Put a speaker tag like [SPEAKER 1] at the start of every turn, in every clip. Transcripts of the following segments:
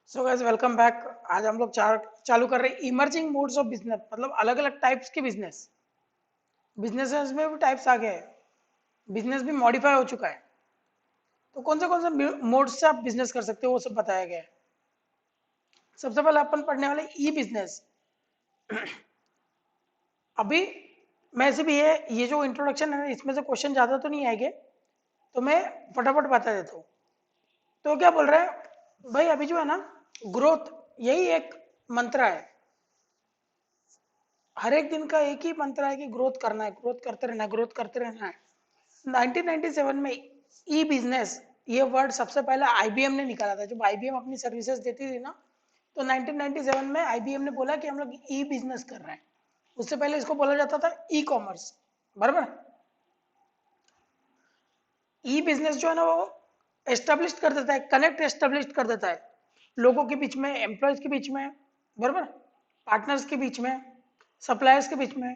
[SPEAKER 1] So guys welcome back. आज हम लोग चालू कर रहे हैं इमर्जिंग मोड्स ऑफ बिजनेस, मतलब अलग अलग टाइप्स के बिजनेस। बिजनेसेस में भी टाइप्स आ गए हैं, बिजनेस भी मॉडिफाई हो चुका है। तो कौन से मोड्स से आप बिजनेस कर सकते हो वो सब बताया गया है। सबसे पहले अपन पढ़ने वाले ई बिजनेस। अभी मैं से भी ये जो इंट्रोडक्शन है इसमें से क्वेश्चन ज़्यादा तो नहीं आएंगे, तो मैं फटाफट बता देता हूँ। तो क्या बोल रहे हैं भाई, अभी जो है ना, ग्रोथ यही एक मंत्र है। हर एक दिन का एक ही मंत्र है कि ग्रोथ करना है, ग्रोथ करते रहना है, ग्रोथ करते रहना है। 1997 में ई बिजनेस ये वर्ड सबसे पहले आईबीएम ने निकाला था। जब आईबीएम अपनी सर्विसेज देती थी ना, तो 1997 में आईबीएम ने बोला कि हम लोग ई बिजनेस कर रहे हैं। उससे पहले इसको बोला जाता था ई कॉमर्स, बराबर। ई बिजनेस जो है ना, वो एस्टेब्लिश कर देता है, कनेक्ट एस्टेब्लिश कर देता है लोगों के बीच में, एम्प्लॉयज के बीच में, बराबर, पार्टनर्स के बीच में, सप्लायर्स के बीच में,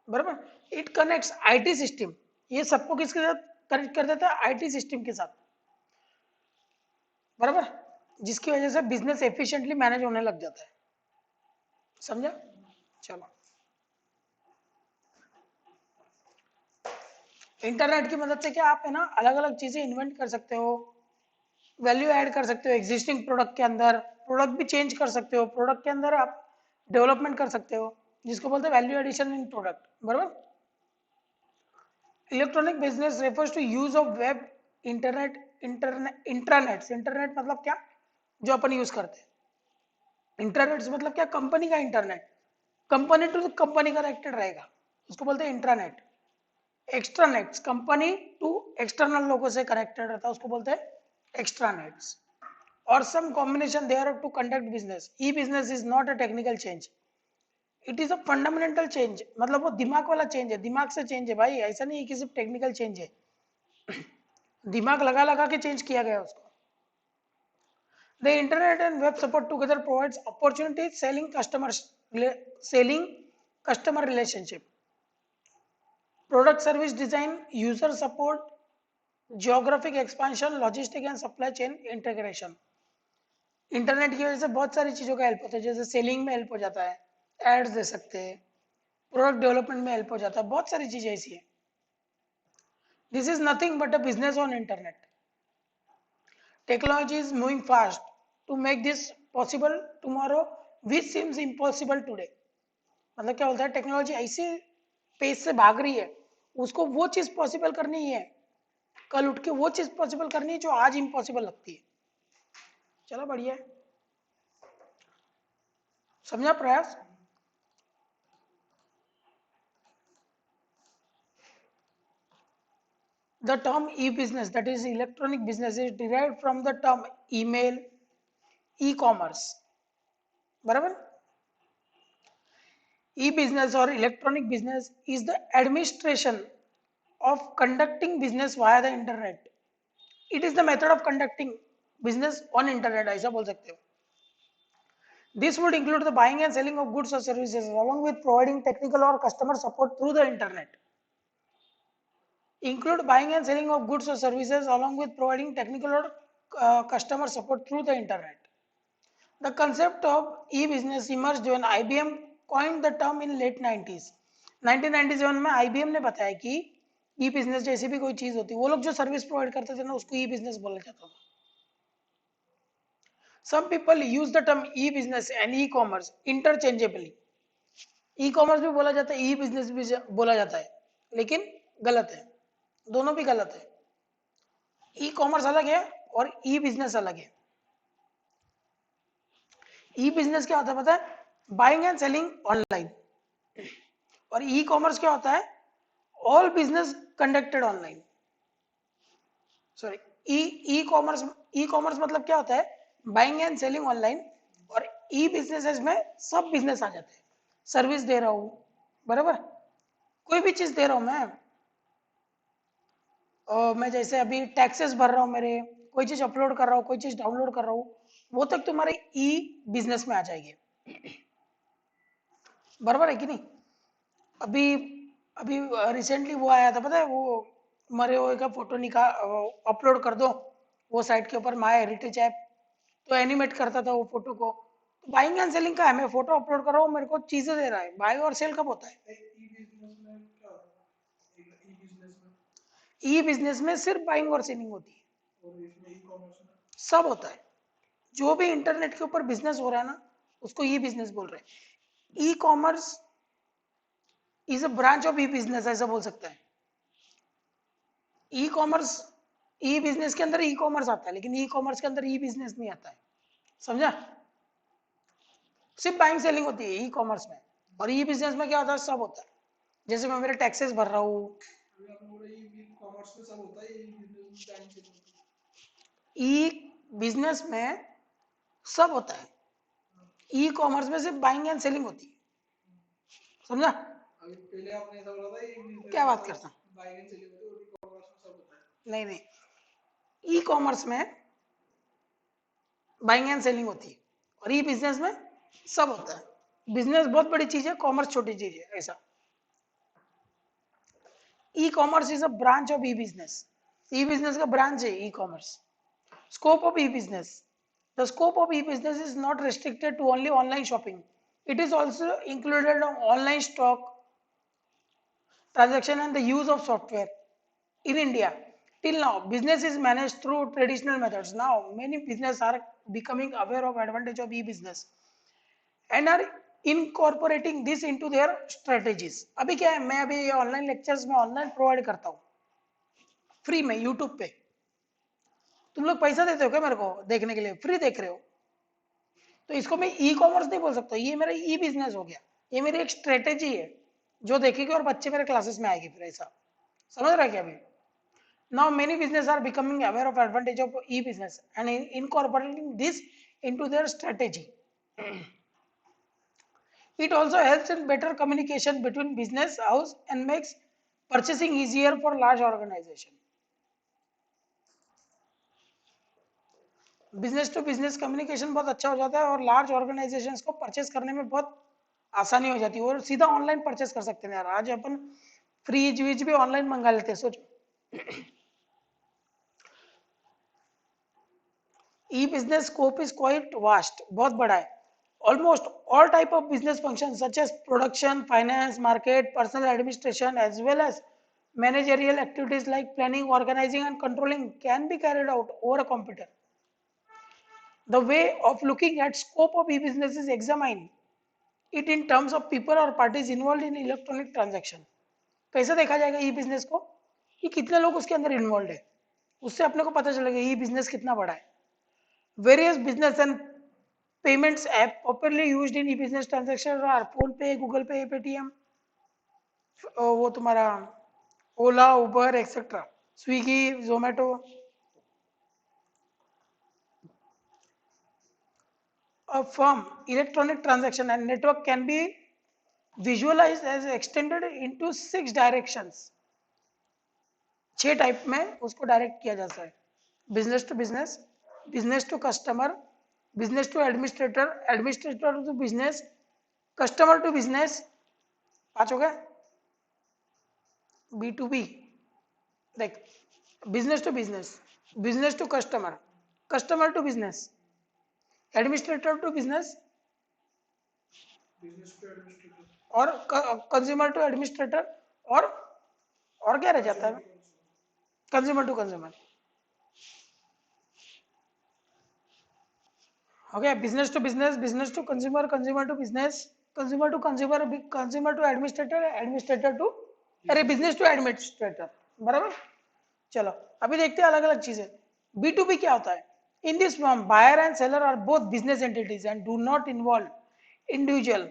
[SPEAKER 1] बराबर। इट कनेक्ट्स आईटी सिस्टम, ये सबको किसके साथ कनेक्ट कर देता है? आईटी सिस्टम के साथ, बराबर, जिसकी वजह से बिजनेस एफिशिएंटली मैनेज होने लग जाता है। समझा? चलो, इंटरनेट की मदद से क्या आप है ना अलग अलग चीजें इन्वेंट कर सकते हो, वैल्यू ऐड कर सकते हो एग्जिस्टिंग प्रोडक्ट के अंदर, प्रोडक्ट भी चेंज कर सकते हो, प्रोडक्ट के अंदर आप डेवलपमेंट कर सकते हो, जिसको बोलते हैं वैल्यू एडिशन इन प्रोडक्ट, बराबर। Electronic business refers to use of web, internet, internet internet मतलब क्या? जो अपन यूज करते हैं। इंटरनेट मतलब क्या? कंपनी का internet, company to company connected रहेगा, उसको बोलते हैं intranet. Extranets company to external लोगों से कनेक्टेड रहता है, उसको बोलते हैं एक्स्ट्रानेट्स। और some combination there to conduct business. E business is not a technical change, it is a fundamental change. मतलब वो दिमाग वाला चेंज है, दिमाग से चेंज है भाई, ऐसा नहीं है कि सिर्फ टेक्निकल चेंज है। दिमाग लगा लगा के चेंज किया गया उसको। The internet and web support together provides opportunities, selling customer relationship, product service design, user support, geographic expansion, logistic and supply chain integration. Internet की वजह से बहुत सारी चीज़ों का हेल्प होता है, जैसे सेलिंग में हेल्प हो जाता है, एड्स दे सकते हैं, प्रोडक्ट डेवलपमेंट में हेल्प हो जाता है, बहुत सारी चीज़ें ऐसी है। This is nothing but a business on internet. Technology is moving fast to make this possible tomorrow which seems impossible today. मतलब क्या बोलता है, टेक्नोलॉजी ऐसे पेस से भाग रही है, उसको वो चीज़ पॉसिबल करनी है, कल उठ के वो चीज़ पॉसिबल करनी है जो आज इम्पॉसिबल लगती है। चलो बढ़िया है, समझा प्रयास? The term e-business, that is electronic business, is derived from the term email, e-commerce, बराबर। E-business or electronic business is the administration of conducting business via the internet. It is the method of conducting business on internet, ऐसा बोल सकते हो। This would include the buying and selling of goods or services along with providing technical or customer support through the internet. Include buying and selling of goods or services along with providing technical or customer support through the internet. The concept of e-business emerged when IBM coined the term in late 90s. 1997 में IBM ने बताया कि ई business जैसी भी कोई चीज होती है, वो लोग जो सर्विस प्रोवाइड करते थे ना, उसको ई बिजनेस बोला जाता था। Some people use the term e-business and e-commerce interchangeably. E commerce भी बोला जाता है, ई बिजनेस भी बोला जाता है, लेकिन गलत है, दोनों भी गलत है। ई कॉमर्स अलग है और ई बिजनेस अलग है। ई बिजनेस क्या होता है पता है? Buying and selling online. और ई कॉमर्स क्या होता है? All business conducted online. Sorry, e e-commerce, e-commerce मतलब क्या होता है? Buying and selling online. और ई बिजनेसेस में सब बिजनेस आ जाते हैं, सर्विस दे रहा हूँ, बराबर, कोई भी चीज दे रहा हूँ मैं। मैं जैसे अभी टैक्सेस भर रहा हूँ, मेरे कोई चीज अपलोड कर रहा हूँ, कोई चीज डाउनलोड कर रहा हूँ, वो तक तुम्हारे ई बिजनेस में आ जाएगी, बराबर है कि नहीं? अभी अभी रिसेंटली वो आया था पता है, वो मरे हुए का फोटो निकाल अपलोड कर दो, वो साइट के ऊपर माय हेरिटेज ऐप तो एनिमेट करता था वो फोटो को। तो बाइंग एंड सेलिंग का है, मैं फोटो अपलोड कर रहा हूँ, मेरे को चीजें दे रहा है। बाय और सेल कब होता है? ई बिजनेस में सिर्फ बाइंग और सेलिंग होती है, सब होता है। जो भी इंटरनेट के ऊपर बिजनेस हो रहा है ना, उसको ई बिजनेस बोल रहे हैं। E commerce is a branch of E business, ऐसा बोल सकता है। ई कॉमर्स, ई बिजनेस के अंदर ई कॉमर्स आता है, लेकिन ई कॉमर्स के अंदर ई बिजनेस नहीं आता है, समझा? सिर्फ बाइंग सेलिंग होती है ई कॉमर्स में, और ई बिजनेस में क्या होता है, सब होता है। जैसे मैं मेरे टैक्सेस भर रहा हूँ, ई बिजनेस में सब होता है, ई कॉमर्स में सिर्फ बाइंग एंड सेलिंग होती है, समझा? अभी पहले आपने ऐसा बोला था क्या बात करता हूँ, बाइंग एंड सेलिंग होती है और ई कॉमर्स में सब होता है। नहीं नहीं, ई कॉमर्स में बाइंग एंड सेलिंग होती है और ई बिजनेस में सब होता है। बिजनेस बहुत बड़ी चीज है, कॉमर्स छोटी चीज है, ऐसा। E commerce is a branch of E business, E business का ब्रांच है e commerce. Scope of e-business. The scope of e-business is not restricted to only online shopping. It is also included on online stock transaction and the use of software. In India, till now, business is managed through traditional methods. Now, many businesses are becoming aware of advantage of e-business and are incorporating this into their strategies. अभी क्या है, मैं अभी online lectures में online provide करता हूँ free में YouTube पे। तुम लोग पैसा देते हो क्या मेरे को देखने के लिए? फ्री देख रहे हो, तो इसको मैं ई कॉमर्स नहीं बोल सकता, ये मेरा ई बिजनेस हो गया। ये मेरी एक स्ट्रेटेजी है जो देखेगी और बच्चे मेरे क्लासेस में आएगी, फिर ऐसा समझ रहा है क्या? अभी now many business are becoming aware of advantage of E business and incorporating this into their strategy. It also helps in better communication between business house and makes purchasing easier for large organization. Business to business communication बहुत अच्छा हो जाता है और large organisations को purchase करने में बहुत आसानी हो जाती है और सीधा ऑनलाइन परचेस कर सकते हैं। यार आज अपन फ्रीज वीज भी ऑनलाइन मंगा लेते हैं, सोचो। E-business scope is quite vast, बहुत बड़ा है। Almost all type of business function such as production, finance, market, personnel administration as well as managerial activities like planning, organizing and controlling can be carried out over a computer. The way of looking at scope of e-business is examine it in terms of people or parties involved in electronic transaction. कैसे देखा जाएगा ई business को कि कितने लोग उसके अंदर involve है, उससे अपने को पता चलेगा ई बिजनेस कितना बड़ा है। Various business and payments app popularly used in e-business transaction are PhonePe, Google Pay, Paytm, वो तुम्हारा Ola, Uber etcetera, Swiggy, Zomato. A firm electronic transaction and network can be visualized as extended into 6 directions. 6 type में उसको direct किया जा सकता है। Business to business, business to customer, business to administrator, administrator to business, customer to business, 5 हो गए। B to B, देख, business to business, business to customer, customer to business, administrator to business, और consumer to administrator, और क्या रह जाता है? Consumer to consumer. हो गया business to business, business to consumer, consumer to business, consumer to consumer, consumer to administrator, administrator to, अरे business to administrator, बराबर। चलो अभी देखते हैं अलग अलग चीजें। बी टू बी क्या होता है? In this form buyer and seller are both business entities and do not involve individual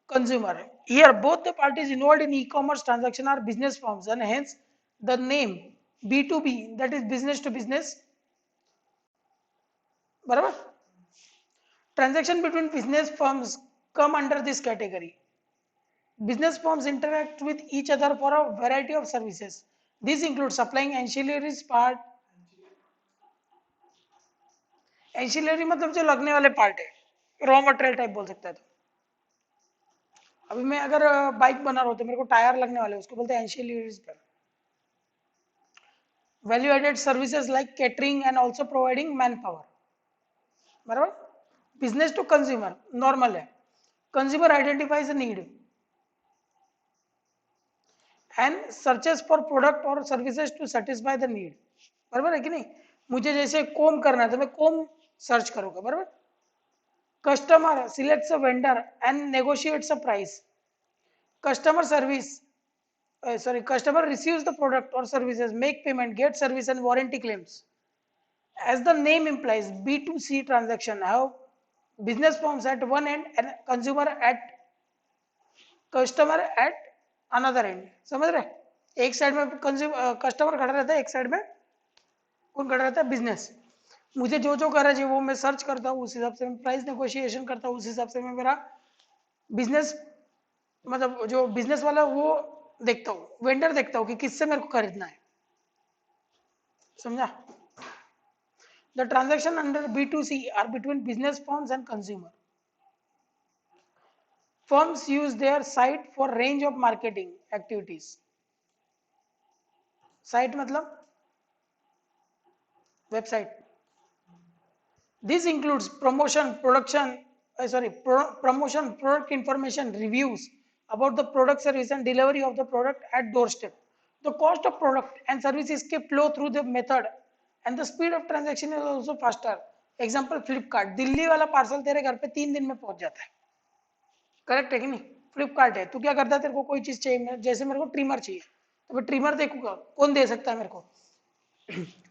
[SPEAKER 1] consumer. Here, both the parties involved in e-commerce transaction are business firms, and hence the name B2B, that is business to business. बराबर? Transaction between business firms come under this category. Business firms interact with each other for a variety of services. These include supplying ancillaries part. Ancillary मतलब जो लगने वाले part है, raw material type बोल सकता है। तो अभी मैं अगर बाइक बना रहा हूँ तो मेरे को टायर लगने वाले, उसको बोलते हैं एंशिलियरीज पर। Value added services like catering and also providing manpower, बराबर. बिजनेस टू कंज्यूमर नॉर्मल है. Consumer identifies a need and searches for product और services to satisfy the need, बराबर है कि नहीं. मुझे जैसे कोम करना है तो मैं कोम सर्च करूंगा, बराबर. Customer selects a vendor and negotiates a price. Customer service customer receives the product or services, make payment, get service and warranty claims. As the name implies, B2C transaction have business firms at one end and consumer at customer at another end. समझ रहे. एक side में customer खड़ा रहता है, एक side में कौन खड़ा रहता है, बिजनेस. मुझे जो जो करना चाहिए वो मैं सर्च करता हूँ, उस हिसाब से मैं प्राइस नेगोशिएशन करता हूँ, उस हिसाब से मैं मेरा बिजनेस मतलब जो बिजनेस वाला वो देखता हूँ, वेंडर देखता हूँ कि किससे मेरे को खरीदना है. समझा. The transaction under B2C are between business firms and consumer. Firms use their site for range of marketing activities. Site मतलब website. This includes promotion, promotion, product information, reviews about the product, service, and delivery of the product at doorstep. The cost of product and services can flow through the method, and the speed of transaction is also faster. Example Flipkart. Delhi वाला parcel तेरे घर पे 3 दिन में पहुंच जाता है. Correct है कि नहीं. फ्लिपकार्ट है. तू क्या करता है, तेरे को कोई चीज चाहिए, जैसे मेरे को ट्रिमर चाहिए तो मैं ट्रिमर देखूंगा कौन दे सकता है मेरे को.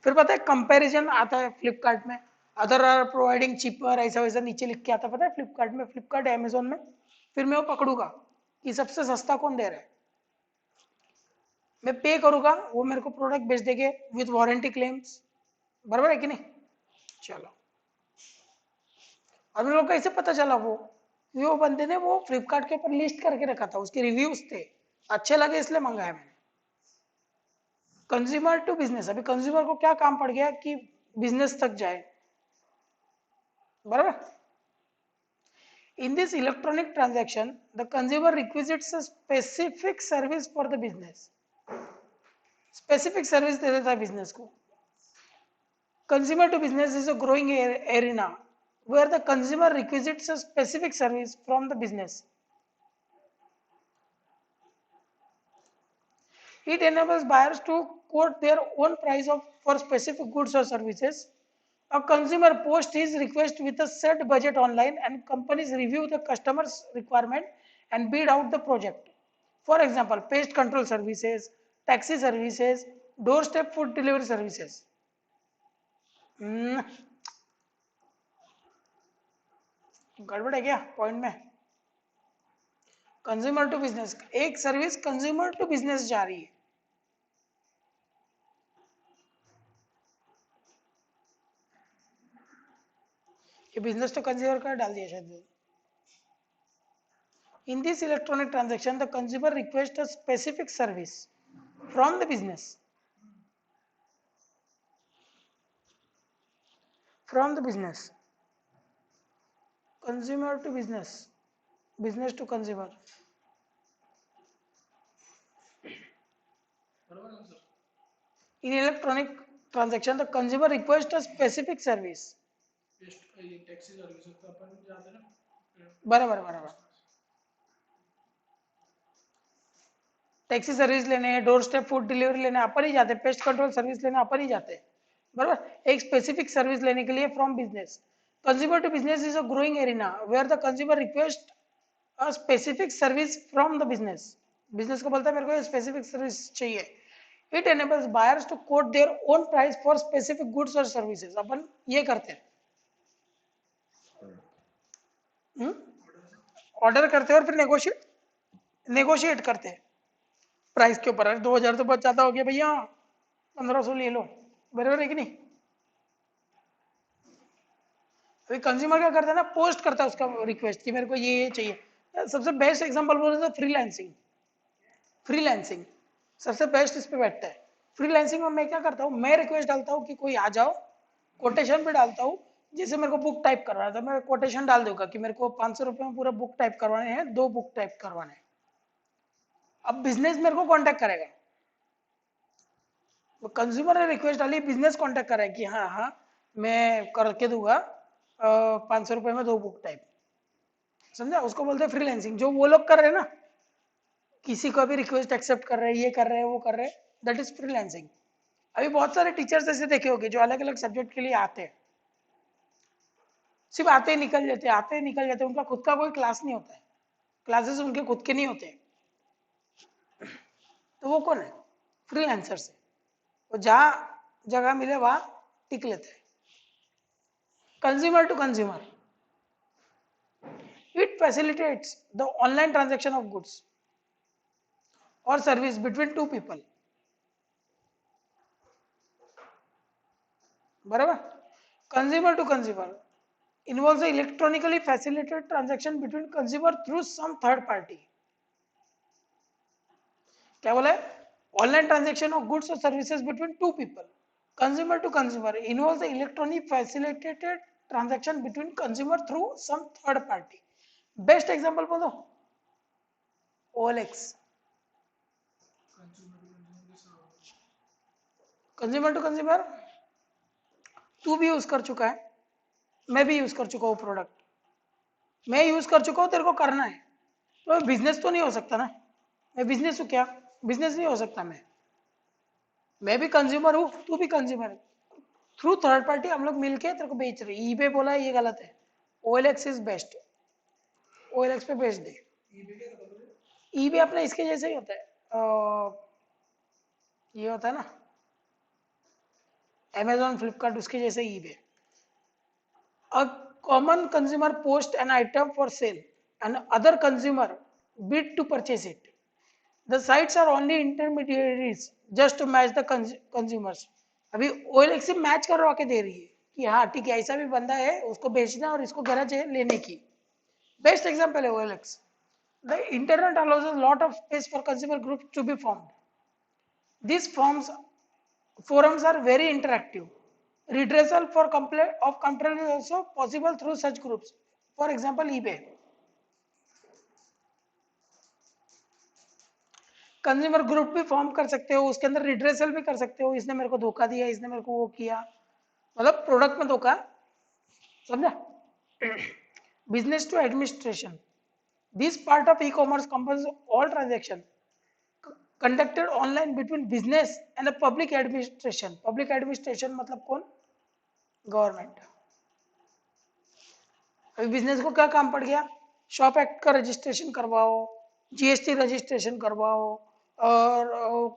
[SPEAKER 1] फिर पता है कंपैरिजन आता है फ्लिपकार्ट में, अदर आर प्रोवाइडिंग चीपर, ऐसा वैसा नीचे लिख के आता है, पता है फ्लिपकार्ट में, फ्लिपकार्ट अमेजोन में. फिर मैं वो पकड़ूंगा कि सबसे सस्ता कौन दे रहा है, मैं पे करूंगा, वो मेरे को प्रोडक्ट बेच देंगे विद वारंटी क्लेम्स, बराबर है कि नहीं. चलो. और मेरे को कैसे पता चला, वो बंदे ने वो फ्लिपकार्ट के ऊपर लिस्ट करके रखा था, उसके रिव्यूज थे, अच्छे लगे इसलिए मंगाया मैंने. Consumer to business. अभी कंज्यूमर को क्या काम पड़ गया कि बिजनेस तक जाए, बराबर. In this electronic transaction, the consumer requisites a specific service for the business. Specific service दे देता है बिजनेस को. Consumer to business is a growing arena where the consumer requisites a specific service from the business. It enables buyers to quote their own price for specific goods or services. A consumer posts his request with a set budget online and companies review the customer's requirement and bid out the project. For example, pest control services, taxi services, doorstep food delivery services. गड़बड़ है क्या point में. Consumer to business, एक service consumer to business जा रही है. ये business to consumer का डाल दिया शायद. In this electronic transaction, the consumer requests a specific service from the business. From the business. Consumer to business. Business to consumer. In electronic transaction, the consumer requests a specific service. बराबर बराबर. Taxi service लेने, door step food delivery लेने अपन ही जाते, pest control service लेने अपन ही जाते, बराबर. एक specific service लेने के लिए from business. Consumer to business is a growing arena where the consumer request a specific service from the business. Business को बोलता है मेरे को स्पेसिफिक सर्विस चाहिए. It enables buyers to quote their own price for specific goods और services. अपन ये करते हैं, ऑर्डर करते हैं और फिर नेगोशिएट करते हैं प्राइस के ऊपर. 2000 तो बहुत ज्यादा हो गया भैया, 1500 ले लो, बराबर है कि नहीं. अभी कंज्यूमर क्या करता है ना, पोस्ट करता है उसका रिक्वेस्ट कि मेरे को ये चाहिए. सबसे बेस्ट एग्जांपल बोले तो फ्रीलांसिंग. फ्रीलांसिंग सबसे बेस्ट इस पे बैठता है. फ्रीलांसिंग में मैं क्या करता हूँ, मैं रिक्वेस्ट डालता हूँ कि कोई आ जाओ, कोटेशन पे डालता हूँ. जैसे मेरे को बुक टाइप करवाना था, मैं कोटेशन डाल दूंगा कि मेरे को 500 रुपए में पूरा बुक टाइप करवाने हैं, 2 बुक टाइप करवाने हैं. अब बिजनेस मेरे को कांटेक्ट करेगा, कंज्यूमर ने रिक्वेस्ट डाली, बिजनेस कांटेक्ट करा है कि हाँ हाँ मैं करके दूंगा 500 रुपये में 2 बुक टाइप, समझा? उसको बोलते हैं फ्रीलांसिंग। जो वो लोग कर रहे हैं ना, किसी को भी रिक्वेस्ट एक्सेप्ट कर रहे हैं, ये कर रहे हैं, वो कर रहे हैं, दैट इज फ्रीलांसिंग। अभी बहुत सारे टीचर्स ऐसे देखे होंगे जो अलग अलग सब्जेक्ट के लिए आते हैं, सिर्फ आते ही निकल जाते हैं, आते ही निकल जाते हैं, उनका खुद का कोई क्लास नहीं होता है, क्लासेस उनके खुद के नहीं होते। तो वो कौन है? फ्रीलांसर से। वो जहाँ जगह मिले वहाँ टिक लेते हैं। Consumer to consumer, it facilitates the online transaction of goods or service between two people, बराबर? Consumer to consumer involves the electronically facilitated transaction between consumer through some third party. क्या बोला है? Online transaction of goods or services between two people. Consumer to consumer involves the electronic facilitated transaction between consumer through some third party. Best example बोलो, OLX. Consumer to consumer, तू भी use कर चुका है, मैं भी यूज कर चुका हूँ प्रोडक्ट, मैं यूज कर चुका हूँ, तेरे को करना है, तो बिजनेस तो नहीं हो सकता ना। मैं बिजनेस हूँ क्या? बिजनेस नहीं हो सकता। मैं भी कंज्यूमर हूँ, तू भी कंज्यूमर है। थ्रू थर्ड पार्टी हम लोग मिलके तेरे को बेच रहे हैं। ईबे बोला ये गलत है, OLX इज बेस्ट, OLX पे बेच दे। ईबे अपना इसके जैसे ही होता है, ये होता है ना Amazon फ्लिपकार्ट, उसके जैसे eBay. A common consumer post an item for sale and other consumer bid to purchase it. The sites are only intermediaries just to match the consumers. अभी OLX से मैच करवा के दे रही है कि हाँ ठीक है, ऐसा भी बंदा है, उसको बेचना और इसको गरज है लेने की। बेस्ट एग्जांपल है OLX. The internet allows a lot of space for consumer groups to be formed. These forums are very interactive. Redressal for complaint of complaint is also possible through such groups. For example, eBay. Consumer group भी form कर सकते हो, उसके अंदर redressal भी कर सकते हो, इसने मेरे को धोखा दिया, इसने मेरे को वो किया, मतलब प्रोडक्ट में धोखा, समझा? Business to administration, this part of e-commerce composes all transaction conducted online between business and public administration. Public administration मतलब कौन? गवर्नमेंट। अभी बिजनेस को क्या काम पड़ गया? शॉप एक्ट का रजिस्ट्रेशन करवाओ, GST रजिस्ट्रेशन करवाओ, और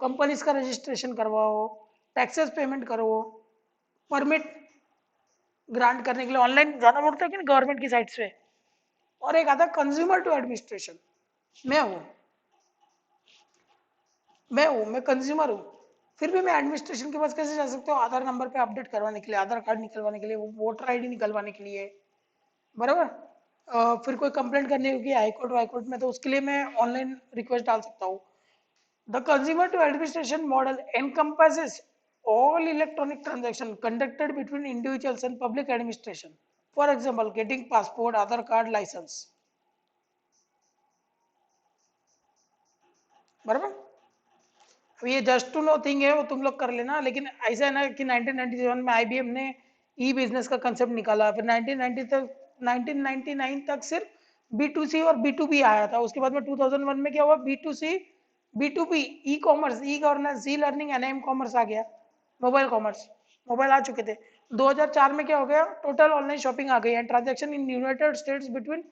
[SPEAKER 1] कंपनीज का रजिस्ट्रेशन करवाओ, टैक्सेस पेमेंट करो, परमिट ग्रांट करने के लिए ऑनलाइन जाना पड़ता है कि गवर्नमेंट की साइट से। और एक आता है कंज्यूमर टू एडमिनिस्ट्रेशन, मैं हूँ मैं कंज्यूमर हूँ, फिर भी मैं एडमिनिस्ट्रेशन के पास कैसे जा सकता हूँ? आधार नंबर पे अपडेट करवाने के लिए, आधार कार्ड निकलवाने के लिए, वोटर ID निकलवाने के लिए, बराबर? फिर कोई कंप्लेंट करनी होगी हाईकोर्ट वाईकोर्ट में, तो उसके लिए मैं ऑनलाइन रिक्वेस्ट डाल सकता हूँ। The consumer to administration model encompasses all electronic transaction conducted between individuals and public administration. For example, getting passport, Aadhaar card, license, बराबर? अब ये जस्ट टू नो थिंग है, वो तुम लोग कर लेना, लेकिन ऐसा है ना कि 1997 में IBM ने ई बिजनेस का कंसेप्ट निकाला, फिर 1990 तक 1999 तक सिर्फ B2C और B2B आया था, उसके बाद में 2001 में क्या हुआ? B2C B2B, e-commerce, e-governance, e-learning, NIM commerce आ गया, मोबाइल कॉमर्स, मोबाइल आ चुके थे। 2004 में क्या हो गया? टोटल ऑनलाइन शॉपिंग आ गई and transaction in United States between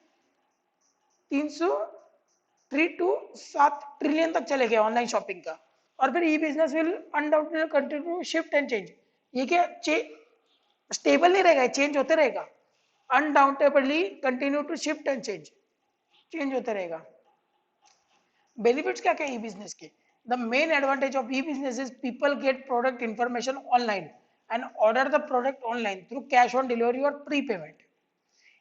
[SPEAKER 1] 303 to 7 trillion तक चले गए ऑनलाइन शॉपिंग का। और फिर e business will undoubtedly continue shift and change. ये क्या स्टेबल नहीं रहेगा, चेंज होते रहेगा, undoubtedly continue to shift and change, change होते रहेगा। बेनिफिट्स क्या क्या ई बिजनेस के? The main advantage of E business is people get product information online and order the product online through cash on delivery और pre payment.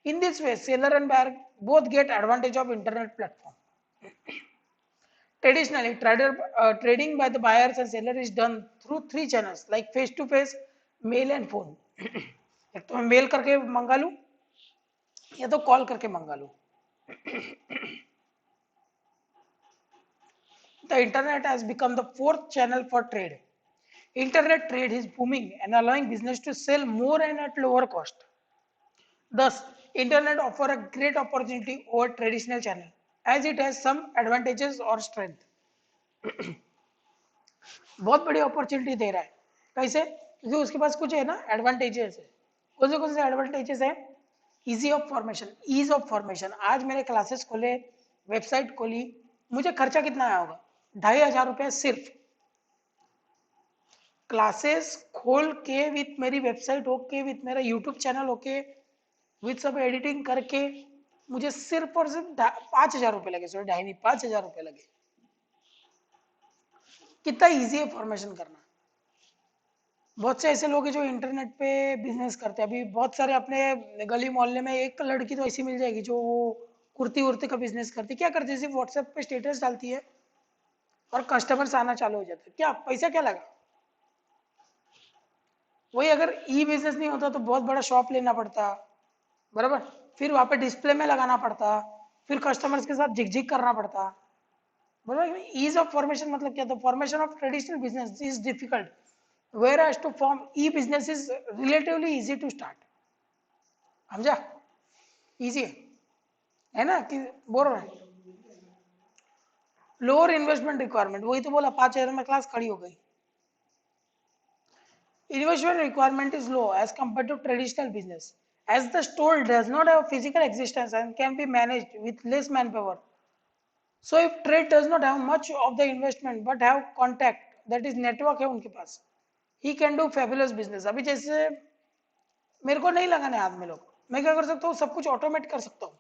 [SPEAKER 1] In this way, seller and buyer both get advantage of internet platform. Traditionally, trading by the buyers and seller is done through 3 channels like face-to-face, mail and phone. एक तो मैं mail करके मंगा लूं या तो call करके मंगा लूं। The internet has become the 4th channel for trade. Internet trade is booming and allowing business to sell more and at lower cost. Thus, internet offer a great opportunity over traditional channel as it has some advantages or strength. बहुत बड़ी opportunity दे रहा है। कैसे? क्योंकि उसके पास कुछ है ना एडवांटेजेस है। कौन से एडवांटेजेस है? Easy of formation, ease of formation. आज मेरे क्लासेस खोले, वेबसाइट खोली, मुझे खर्चा कितना आया होगा? 2500 रुपये सिर्फ। क्लासेस खोल के विथ मेरी वेबसाइट होके, विथ मेरा यूट्यूब चैनल होके, विथ सब एडिटिंग करके मुझे सिर्फ और सिर्फ 5000 रुपये लगे। सॉरी 2.5 नहीं, 5000 रुपये लगे। कितना इजी है फॉर्मेशन करना। बहुत से ऐसे लोग हैं जो इंटरनेट पे बिजनेस करते हैं। अभी बहुत सारे अपने गली मोहल्ले में एक लड़की तो ऐसी मिल जाएगी जो वो कुर्ती उर्ती का बिजनेस करती है। क्या करती है? सिर्फ व्हाट्सएप पे स्टेटस डालती है और कस्टमर्स आना चालू हो जाते हैं। क्या पैसा क्या लगा? वही अगर ई बिजनेस नहीं होता तो बहुत बड़ा शॉप लेना पड़ता, बराबर, फिर वहां पे डिस्प्ले में लगाना पड़ता, फिर कस्टमर्स के साथ झिकझिक करना पड़ता, बराबर। ईज ऑफ फॉर्मेशन मतलब क्या? The formation of traditional business is difficult, whereas to form e-business is relatively easy to start. समझा? इजी है ना? कि बोल रहा है लोअर इन्वेस्टमेंट रिक्वायरमेंट। वही तो बोला, 5000 में क्लास खड़ी हो गई। Investment requirement is low as compared to traditional business, as the store does not have physical existence and can be managed with less manpower. So if trade does not have much of the investment but have contact, that is network है उनके पास, he can do fabulous business. अभी जैसे मेरे को नहीं लगाने हाथ में लोग, मैं क्या कर सकता हूँ? सब कुछ ऑटोमेट कर सकता हूँ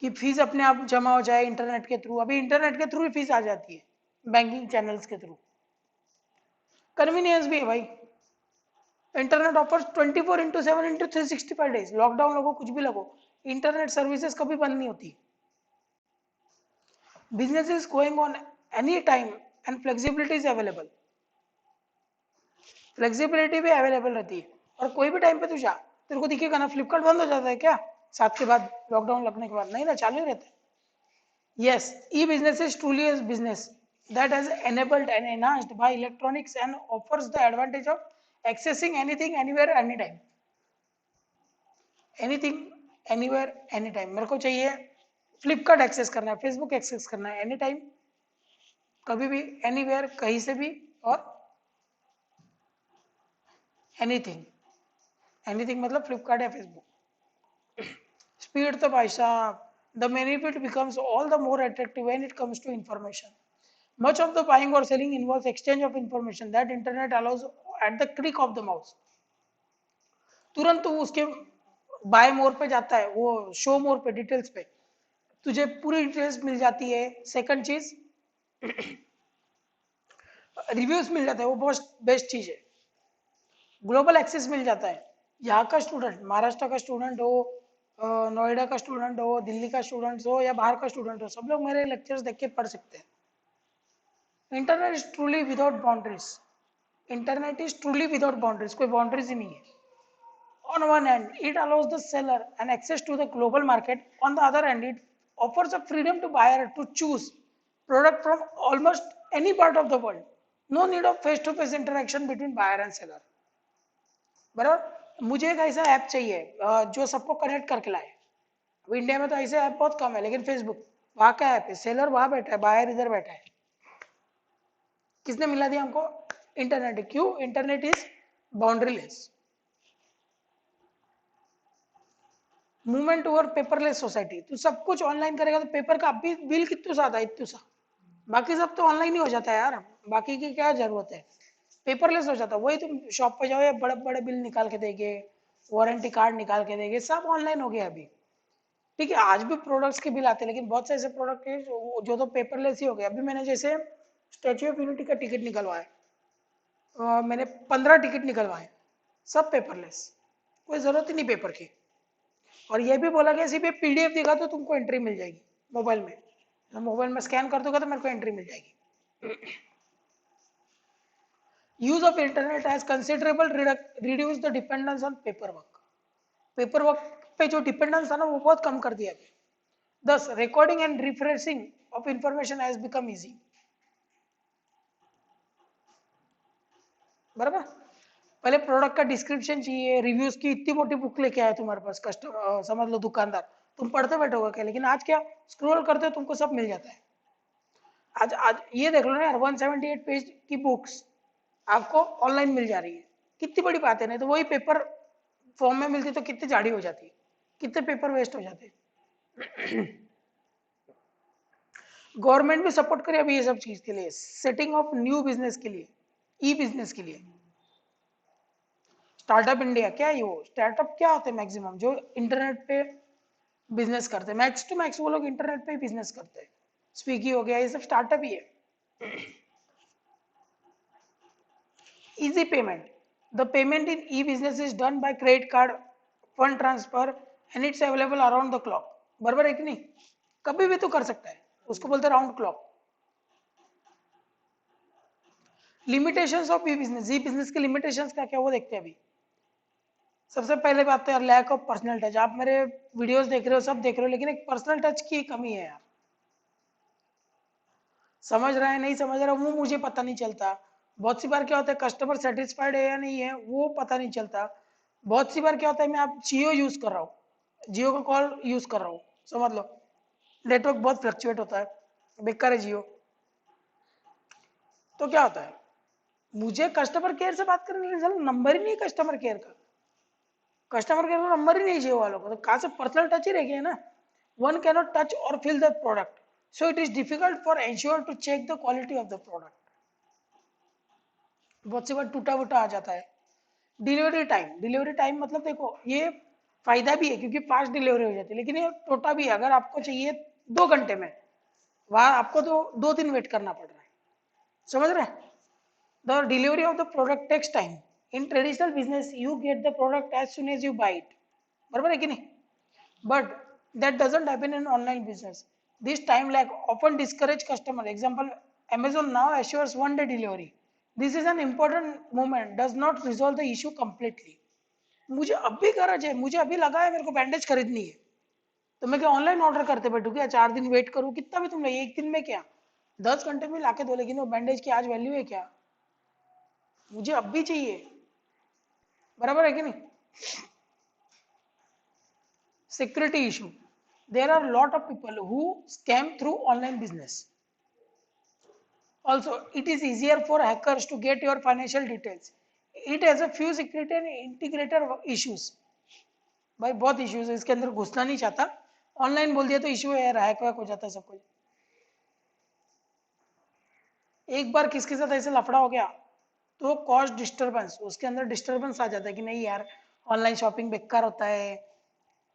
[SPEAKER 1] कि फीस अपने आप जमा हो जाए इंटरनेट के थ्रू। अभी इंटरनेट के थ्रू ही फीस आ जाती है, बैंकिंग चैनल्स के थ्रू। कन्वीनियंस भी है भाई। Internet offers 24/7/365 days. लॉकडाउन लगो, कुछ भी लगो, इंटरनेट सर्विसेज कभी बंद नहीं होती। Business is going on any time and flexibility is available. Flexibility भी अवेलेबल रहती है और कोई भी टाइम पे तू जा, तेरे को दिखेगा ना फ्लिपकार्ट बंद हो जाता है क्या 7 के बाद, लॉकडाउन लगने के बाद? नहीं ना, चालू ही रहता है। Yes, E business is truly a business that has enabled and enhanced by electronics and offers the advantage of accessing anything anywhere anytime. Anything anywhere any time. मेरे को चाहिए फ्लिपकार्ट एक्सेस करना है, फेसबुक एक्सेस करना है, एनी टाइम, कभी भी, anywhere, कहीं से भी, और एनीथिंग। एनीथिंग मतलब फ्लिपकार्ट या फेसबुक। स्पीड तो भाई साहब, the benefit becomes all the more attractive when it comes to information. Much of the buying or selling involves exchange of information that internet allows at the click of the mouse. तुरंत तो उसके bye मोर पे जाता है, वो show मोर पे, details पे तुझे पूरी डिटेल्स मिल जाती है। सेकंड चीज, रिव्यूज मिल जाता है, वो बहुत बेस्ट चीज है। ग्लोबल एक्सेस मिल जाता है। यहाँ का स्टूडेंट, महाराष्ट्र का स्टूडेंट हो, नोएडा का स्टूडेंट हो, दिल्ली का स्टूडेंट हो या बाहर का स्टूडेंट हो, सब लोग मेरे लेक्चर्स देख के पढ़ सकते हैं। Internet is truly without boundaries. Internet is truly without boundaries, कोई बाउंड्रीज ही नहीं है। On one hand, it allows the seller an access to the global market. On the other hand, it offers a freedom to buyer to choose product from almost any part of the world. No need of face-to-face interaction between buyer and seller. बराबर। मुझे एक ऐसा app चाहिए जो सबको connect करके लाए। अब इंडिया में तो ऐसे ऐप बहुत कम है, लेकिन फेसबुक, वहाँ का ऐप है, सेलर वहाँ बैठा है, बायर इधर बैठा है। किसने मिला दिया हमको? इंटरनेट। क्यों? Internet is बाउंड्रीलेस। Movement toward paperless society. तू सब कुछ ऑनलाइन करेगा तो पेपर का अभी बिल कितना सा आता है, इतना सा, बाकी सब तो ऑनलाइन ही हो जाता है यार, बाकी की क्या जरूरत है? पेपरलेस हो जाता है। वही तुम शॉप पे जाओ या बड़े बड़े बिल निकाल के देंगे, वारंटी कार्ड निकाल के देंगे, सब ऑनलाइन हो गया अभी। ठीक है, आज भी प्रोडक्ट्स के बिल आते हैं, लेकिन बहुत से ऐसे प्रोडक्ट है जो तो पेपरलेस ही हो गए। अभी मैंने जैसे स्टैच्यू ऑफ यूनिटी का टिकट निकलवाया, मैंने 15 टिकट निकलवाए, सब पेपरलेस, कोई जरूरत ही नहीं पेपर की। और ये भी बोला गया सिर्फ पीडीएफ दिखा तो तुमको एंट्री मिल जाएगी मोबाइल में, तो मोबाइल में स्कैन कर दोगे तो मेरे को एंट्री मिल जाएगी। Use of internet has considerable reduce the dependence on paper work. Paper work पे जो डिपेंडेंस था ना, वो बहुत कम कर दिया गया। दस recording and refreshing of information has become easy. बराबर। पहले प्रोडक्ट का डिस्क्रिप्शन चाहिए, रिव्यूज की इतनी मोटी बुक लेके आए तुम्हारे पास कस्टमर, समझ लो दुकानदार, तुम पढ़ते बैठोगे क्या? लेकिन आज क्या, स्क्रॉल करते हो तुमको सब मिल जाता है। आज आज ये देख लो ना यार, 178 पेज की बुक्स आपको ऑनलाइन मिल जा रही है, कितनी बड़ी बात है। नहीं तो वही पेपर फॉर्म में मिलती तो कितनी जाड़ी हो जाती, कितने पेपर वेस्ट हो जाते। गवर्नमेंट भी सपोर्ट करे अभी ये सब चीज के लिए, सेटिंग ऑफ न्यू बिजनेस के लिए, ई बिजनेस के लिए। स्टार्टअप इंडिया क्या है? वो स्टार्टअप क्या होते हैं मैक्सिमम जो इंटरनेट पे बिजनेस करते हैं, मैक्स टू मैक्स वो लोग इंटरनेट पे ही बिजनेस करते हैं। स्विगी हो गया, ये सब स्टार्टअप ही है। Easy payment, the payment in E business is done by credit card, fund transfer, and it's available around the clock. बराबर है कि नहीं? कभी भी तो कर सकता है, उसको बोलते हैं round clock. Limitations of E business, E business के लिमिटेशंस क्या क्या वो देखते हैं अभी। सबसे पहले बात तो यार लैक ऑफ पर्सनल टच। आप मेरे वीडियोस देख रहे हो, सब देख रहे हो, लेकिन एक पर्सनल टच की कमी है यार। समझ रहा है नहीं समझ रहा वो मुझे पता नहीं चलता। बहुत सी बार क्या होता है, कस्टमर सेटिस्फाइड है या नहीं है वो पता नहीं चलता। बहुत सी बार क्या होता है, मैं आप जियो यूज कर रहा हूँ, जियो का कॉल यूज कर रहा हूँ, समझ लो नेटवर्क बहुत फ्लक्चुएट होता है, बेकार है जियो। तो क्या होता है, मुझे कस्टमर केयर से बात करने के लिए चलो नंबर ही नहीं है कस्टमर केयर का, कस्टमर केयर का नंबर ही नहीं जियो वालों को, तो कहाँ से पर्सनल टच ही रह गया ना। वन कैनॉट टच और feel the product, so it is difficult for ensure to check the quality of the product. बहुत सी बार टूटा वूटा आ जाता है। डिलीवरी टाइम, डिलीवरी टाइम मतलब देखो ये फायदा भी है क्योंकि फास्ट डिलीवरी हो जाती है, लेकिन ये टोटा भी है। अगर आपको चाहिए 2 घंटे में, वहां आपको तो 2 दिन वेट करना पड़ रहा है। समझ रहे हैं? The delivery of the product takes time. In traditional business you get the product as soon as you buy it. बराबर है कि नहीं? But that doesn't happen in online business. This time lag often discourage customer. Example, Amazon now assures 1 day delivery. This is an important moment, does not resolve the issue completely. मुझे अभी गरज है, मुझे अभी लगा है मेरे को बैंडेज खरीदनी है, तो मैं क्या ऑनलाइन ऑर्डर करते बैठू क्या? 4 दिन वेट करूँ? कितना भी तुम ले, एक दिन में क्या 10 घंटे में लाके दो, लेकिन वो बैंडेज की आज वैल्यू है क्या? मुझे अभी चाहिए। बराबर है कि नहीं? Security issue, there are a lot of people who scam through online business. Also, it is easier for hackers to get your financial details. It has a few security and integrator issues. भाई बहुत issues है, इसके अंदर घुसना नहीं चाहता। Online बोल दिया तो इशू है यार, हैक वैक हो जाता है सब कुछ। एक बार किसके साथ ऐसे लफड़ा हो गया तो कॉस्ट डिस्टरबेंस, उसके अंदर डिस्टरबेंस आ जाता है कि नहीं यार ऑनलाइन शॉपिंग बेकार होता है।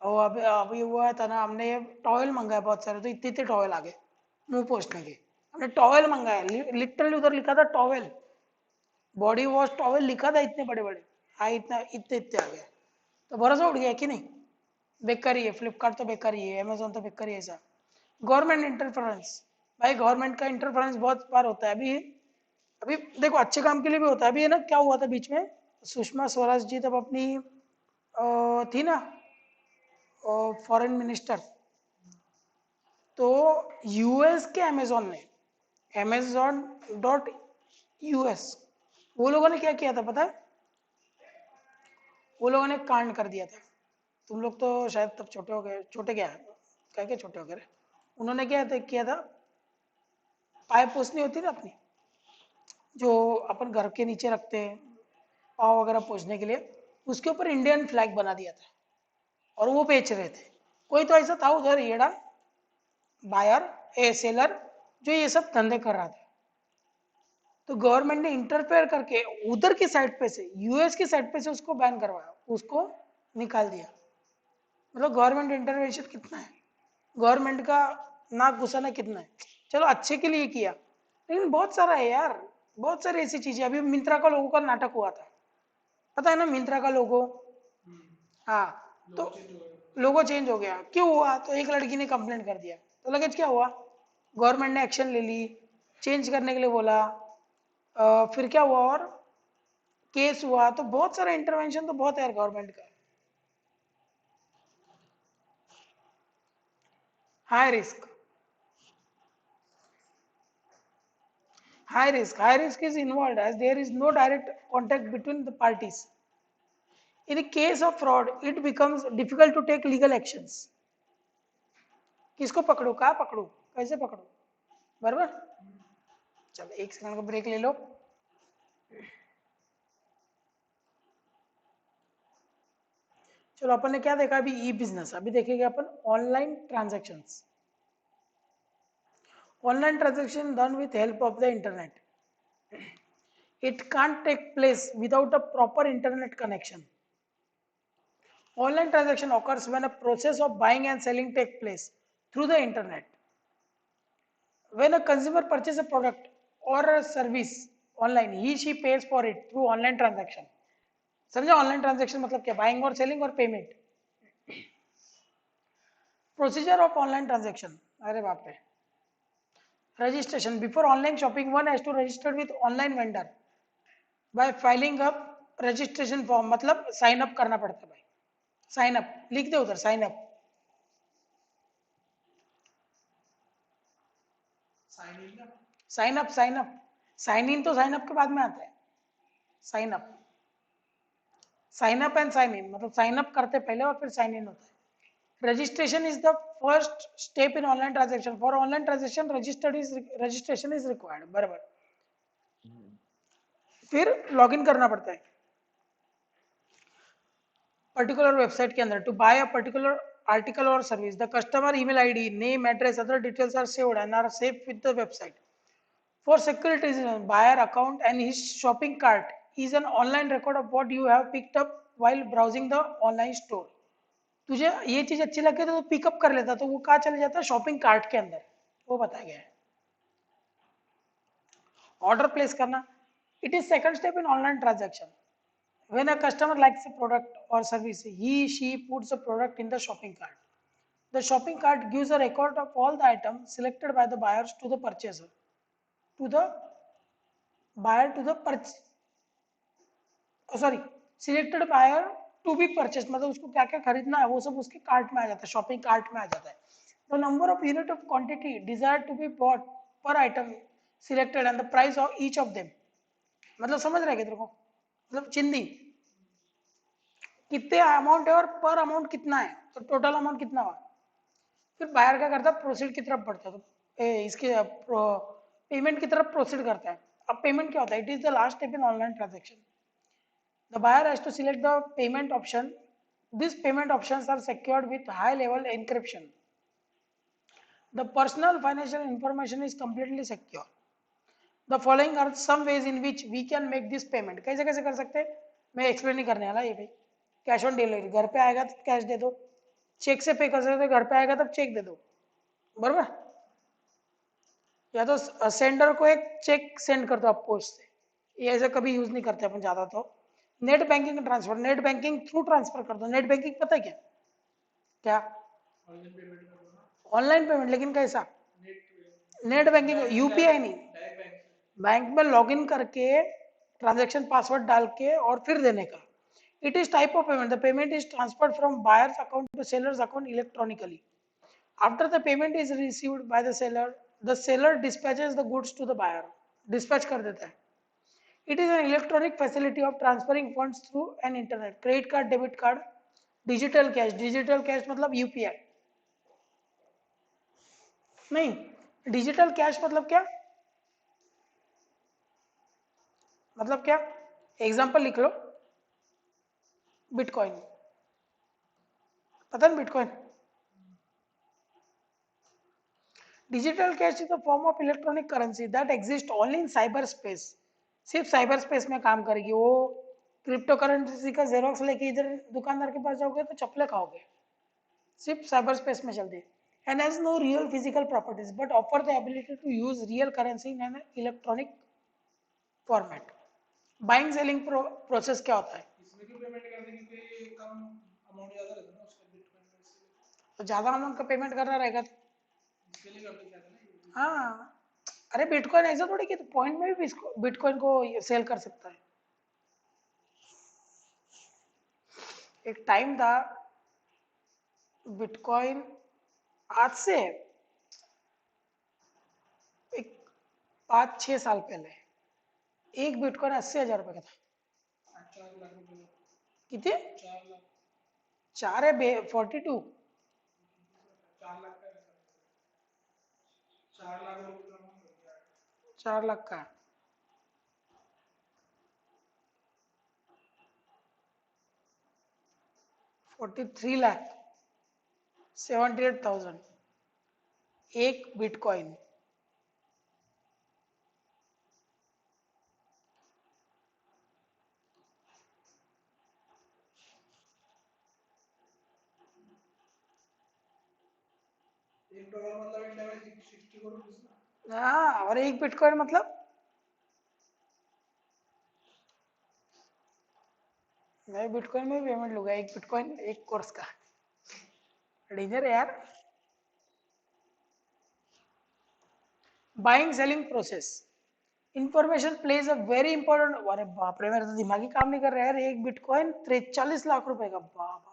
[SPEAKER 1] और अभी अभी हुआ था ना, हमने टॉवल मंगाया बहुत सारे, तो इतने इतने टॉवल आ गए मुंह पोछने के। हमने टॉवल मंगाया, लिटरली उधर लिखा था टॉवल, बॉडी वॉश टॉवल लिखा था इतने बड़े बड़े, हाँ इतना इतने इतने आ गया। तो भरोसा उठ गया कि नहीं? बेकार ही है, फ्लिपकार्ट तो बेकार ही है, अमेजोन तो बेकार ही है ऐसा। गवर्नमेंट इंटरफेरेंस, भाई गवर्नमेंट का इंटरफेरेंस बहुत बार होता है। अभी अभी देखो अच्छे काम के लिए भी होता है। अभी है ना, क्या हुआ था बीच में, सुषमा स्वराज जी तब अपनी थी ना फॉरेन मिनिस्टर, तो यूएस के अमेजोन ने, अमेजोन डॉट यूएस, वो लोगों ने क्या किया था पता है? वो लोगों ने कांड कर दिया था। तुम लोग तो शायद तब छोटे हो गए, छोटे क्या क्या क्या छोटे हो गए। उन्होंने क्या था, किया था, पाय पोछनी होती ना अपनी, जो अपन घर के नीचे रखते हैं पाव वगैरह पोछने के लिए, उसके ऊपर इंडियन फ्लैग बना दिया था और वो बेच रहे थे। कोई तो ऐसा था उधर येड़ा बायर ए सेलर जो ये सब धंधे कर रहा था, तो गवर्नमेंट ने इंटरफेयर करके उधर की साइड पे से, यूएस की साइड पे से उसको बैन करवाया, उसको निकाल दिया। मतलब गवर्नमेंट इंटरवेंशन कितना है, गवर्नमेंट का नाक घुसाना कितना है। चलो अच्छे के लिए किया, लेकिन बहुत सारा है यार, बहुत सारी ऐसी चीजें। अभी मिंत्रा का लोगों का नाटक हुआ था, पता है ना मिंत्रा का लोगो? हाँ, तो लोगो चेंज हो गया, क्यों हुआ? तो एक लड़की ने कंप्लेंट कर दिया, तो लगेज क्या हुआ, गवर्नमेंट ने एक्शन ले ली, चेंज करने के लिए बोला। फिर क्या हुआ, और केस हुआ। तो बहुत सारा इंटरवेंशन तो बहुत है यार गवर्नमेंट का। High risk, High risk is involved as there is no direct contact between the parties. In the case of fraud, it becomes difficult to take legal actions. किसको पकड़ू, कहाँ पकड़ू, कैसे पकड़ू, बराबर. चलो एक सेकंड का ब्रेक ले लो. चलो अपन ने क्या देखा अभी, ई बिजनेस. अभी देखेंगे अपन online transactions. Online transaction done with help of the internet. It can't take place without a proper internet connection. Online transaction occurs when a process of buying and selling takes place through the internet. When a consumer purchases a product or a service online, he she pays for it through online transaction. समझा online transaction मतलब क्या, buying और selling और payment. Procedure of online transaction, अरे बाप रे. Registration. Before online shopping one has to register with online vendor by filing up registration form. मतलब sign up करना पड़ता है भाई. साइन अप लिख दे उधर, sign up. Sign up sign up. Sign in तो साइन अप के बाद में आता है. Sign up, sign up and sign in मतलब साइन अप करते पहले और फिर साइन इन होता है. Registration is the first step in online transaction. For online transaction registration is required. बराबर. फिर लॉगिन करना पड़ता है पर्टिकुलर वेबसाइट के अंदर. To buy a particular article or service, the customer email id, name, address, other details are saved and are saved with the website. For security reasons, buyer account and his shopping cart is an online record of what you have picked up while browsing the online store. तुझे ये चीज अच्छी लगे तो pickup कर लेता, तो वो कहाँ चले जाता है, शॉपिंग कार्ट के अंदर. वो बताया गया है. ऑर्डर प्लेस करना. It is second step in online transaction. When a customer likes a product or service, he she puts the product in the shopping cart. The shopping cart gives a record of all the items selected by the buyers to the purchaser. To the buyer to the selected buyer to be purchased. मतलब उसको क्या क्या खरीदना है वो सब उसके cart में आ जाता है, शॉपिंग कार्ट में आ जाता है. The number of unit of quantity desired to be bought per item selected and the price of each of them. मतलब समझ रहे क्या तेरे को, मतलब चिंदी कितने अमाउंट है और पर अमाउंट कितना है, तो टोटल अमाउंट कितना हुआ. फिर बायर क्या करता है, प्रोसीड की तरफ बढ़ता है. तो इसके पेमेंट की तरफ प्रोसीड करता है. अब पेमेंट क्या होता है, it is the last step in online transaction. The buyer has to select the payment option. This payment options are secured with high level encryption. The personal financial information is completely secure. The following are some ways in which we can make this payment. कैसे कैसे कर सकते हैं, मैं explain नहीं करने वाला ये भाई. कैश ऑन डिलीवरी, घर पे आएगा तो कैश दे दो. चेक से पे कर सकते हो, घर पे आएगा तब चेक दे दो. बराबर. या तो सेंडर को एक चेक सेंड कर दो आप पोस्ट से. ये ऐसा कभी यूज नहीं करते अपन ज्यादा. तो net banking transfer, net banking through transfer कर दो. नेट बैंकिंग पता है क्या, क्या ऑनलाइन पेमेंट, लेकिन कैसा नेट बैंकिंग, यूपीआई नहीं, बैंक में लॉगिन करके ट्रांजैक्शन पासवर्ड डाल के और फिर देने का. It is type of payment. The payment is transferred from buyer's account to seller's account electronically. After the payment is received by the seller dispatches the goods to the buyer. Dispatch कर देता है. It is an electronic facility of transferring funds through an internet. Credit card, debit card, digital cash. Digital cash मतलब UPI. नहीं, digital cash मतलब क्या, मतलब क्या, example लिख लो. बिटकॉइन, पता है bitcoin. Digital cash is a form of electronic currency that exist only in cyber space. सिर्फ साइबर स्पेस में काम करेगी वो. क्रिप्टो करेंसी का जेरोक्स लेके इधर दुकानदार के पास जाओगे तो चप्पलें खाओगे. सिर्फ साइबर स्पेस में चलती है. And has no real physical properties but offer the ability to use real currency in an electronic format. Buying selling process क्या होता है, इसमें क्यों पेमेंट करने के कम अमाउंट ज्यादा रहता है ना उसका बिटकॉइन में, तो ज्यादा अमाउंट का पेमेंट करना रहेगा तो हाँ. अरे बिटकॉइन ऐसा थोड़ी कि तो पॉइंट में भी बिटकॉइन को सेल कर सकता है. एक टाइम था बिटकॉइन आज से एक 5-6 साल पहले एक बिटकॉइन 80,000 रुपए का था। कितने? 4 है 42। 4 लाख का। 43,78,000 एक बिटकॉइन। हाँ, और एक बिटकॉइन मतलब मैं बिटकॉइन में पेमेंट लूंगा, एक बिटकॉइन एक कोर्स का। डेंजर है यार। Buying selling process, information plays a very important. अरे बाप रे, मेरा तो दिमाग ही काम नहीं कर रहा है यार। एक बिटकॉइन 43 लाख रुपए का, बाप।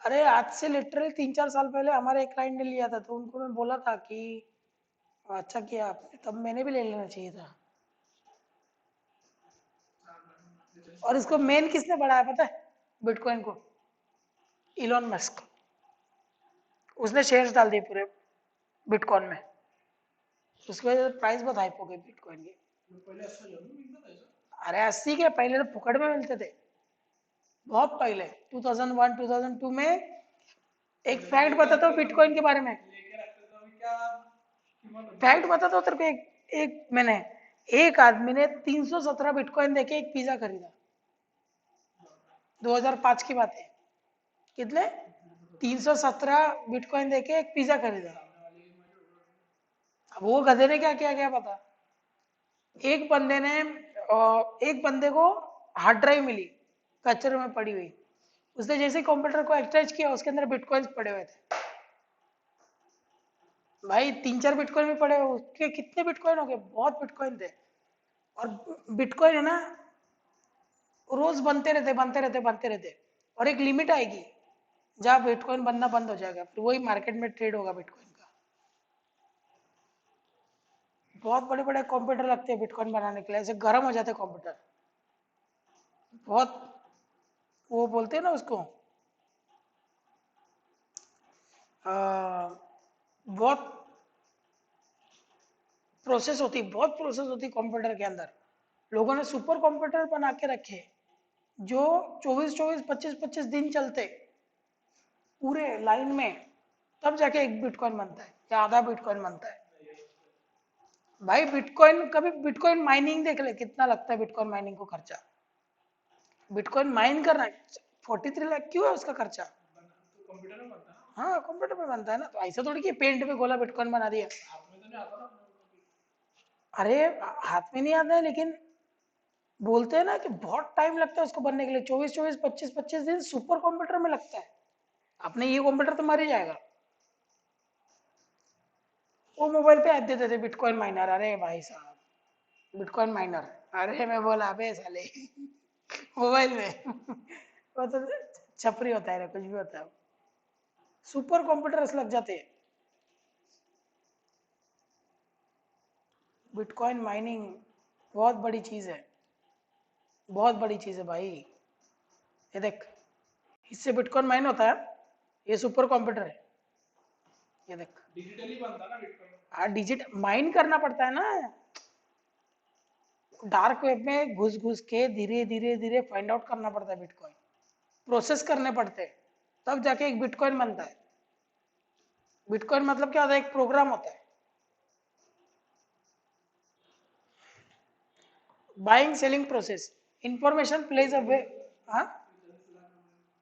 [SPEAKER 1] अरे आज से लिटरली 3-4 साल पहले हमारे एक क्लाइंट ने लिया था, तो उनको मैं बोला था कि अच्छा किया आपने, तब मैंने भी ले लेना चाहिए था। और इसको मेन किसने बढ़ाया पता है बिटकॉइन को? Elon Musk. उसने शेयर्स डाल दिए पूरे बिटकॉइन में, उसकी वजह से प्राइस बहुत हाइप हो गई बिटकॉइन की। अरे 80 के पहले तो फुकड़ में मिलते थे, बहुत पहले 2001 2002 में। एक फैक्ट बताता हूँ बिटकॉइन के बारे में, फैक्ट बताता हूँ तेरे को। एक मैंने एक आदमी ने 317 बिटकॉइन देके एक पिज्जा खरीदा। 2005 की बात है। कितने? 317 बिटकॉइन देके एक पिज्जा खरीदा। अब वो गधे ने क्या किया क्या पता। एक बंदे ने एक बंदे को हार्ड ड्राइव मिली कचरे में पड़ी हुई। उसने जैसे कंप्यूटर को एक्सरसाइज किया, उसके अंदर बिटकॉइंस पड़े हुए थे। भाई 3-4 बिटकॉइन भी पड़े हुए, उसके कितने बिटकॉइन हो गए? बहुत बिटकॉइन थे। और बिटकॉइन है ना, रोज बनते रहते। और एक लिमिट आएगी जहाँ बिटकॉइन बनना बंद हो जाएगा, फिर वही मार्केट में ट्रेड होगा बिटकॉइन का। बहुत बड़े बड़े कंप्यूटर लगते हैं बिटकॉइन बनाने के लिए, ऐसे गर्म हो जाते हैं कंप्यूटर। बहुत, वो बोलते हैं ना उसको, बहुत बहुत प्रोसेस होती है कंप्यूटर के अंदर। लोगों ने सुपर कंप्यूटर बना के रखे जो 24-24 25-25 दिन चलते पूरे लाइन में, तब जाके एक बिटकॉइन बनता है या आधा बिटकॉइन बनता है। भाई बिटकॉइन, कभी बिटकॉइन माइनिंग देख ले, कितना लगता है बिटकॉइन माइनिंग को खर्चा। बिटकॉइन माइन करना 43 लाख क्यों है उसका खर्चा? हाँ कंप्यूटर पे बनता है ना, तो ऐसा थोड़ी कि पेंट पे गोला बिटकॉइन बना दिया। अरे हाथ में नहीं आता है, लेकिन बोलते हैं ना कि बहुत टाइम लगता है उसको बनने के लिए। 24-24 25-25 दिन सुपर कंप्यूटर में लगता है। अपने ये कंप्यूटर तो मर ही जाएगा। वो मोबाइल पे ऐड देते थे बिटकॉइन माइनर। अरे भाई साहब, बिटकॉइन माइनर। अरे मैं बोला अबे साले मोबाइल में वो तो छपरी होता है रे, कुछ भी होता है। सुपर कंप्यूटर्स लग जाते हैं। बिटकॉइन माइनिंग बहुत बड़ी चीज है, बहुत बड़ी चीज है भाई। ये देख, इससे बिटकॉइन माइन होता है, ये सुपर कंप्यूटर है। ये देख, डिजिटली बनता है ना बिटकॉइन। हाँ, डिजिट माइन करना पड़ता है ना, डार्क वेब में घुस घुस के धीरे धीरे धीरे फाइंड आउट करना पड़ता है बिटकॉइन, प्रोसेस करने पड़ते हैं, तब जाके एक बिटकॉइन बनता है। बिटकॉइन मतलब क्या होता है? एक प्रोग्राम होता है। Buying selling process, information plays a way. हाँ,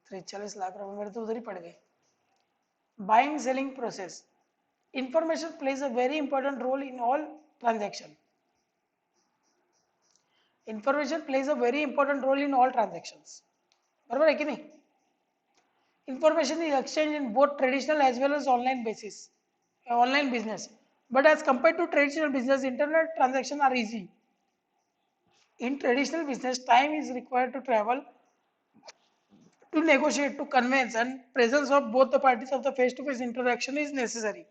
[SPEAKER 1] 43 लाख रुपए मेरे तो उधर ही पड़ गए। Buying selling process, information plays a very important role in all transaction. Information plays a very important role in all transactions. बराबर है कि नहीं? Information is exchanged in both traditional as well as online basis, online business. But as compared to traditional business, internet transactions are easy. In traditional business, time is required to travel, to negotiate, to convince, and presence of both the parties of the face-to-face interaction is necessary.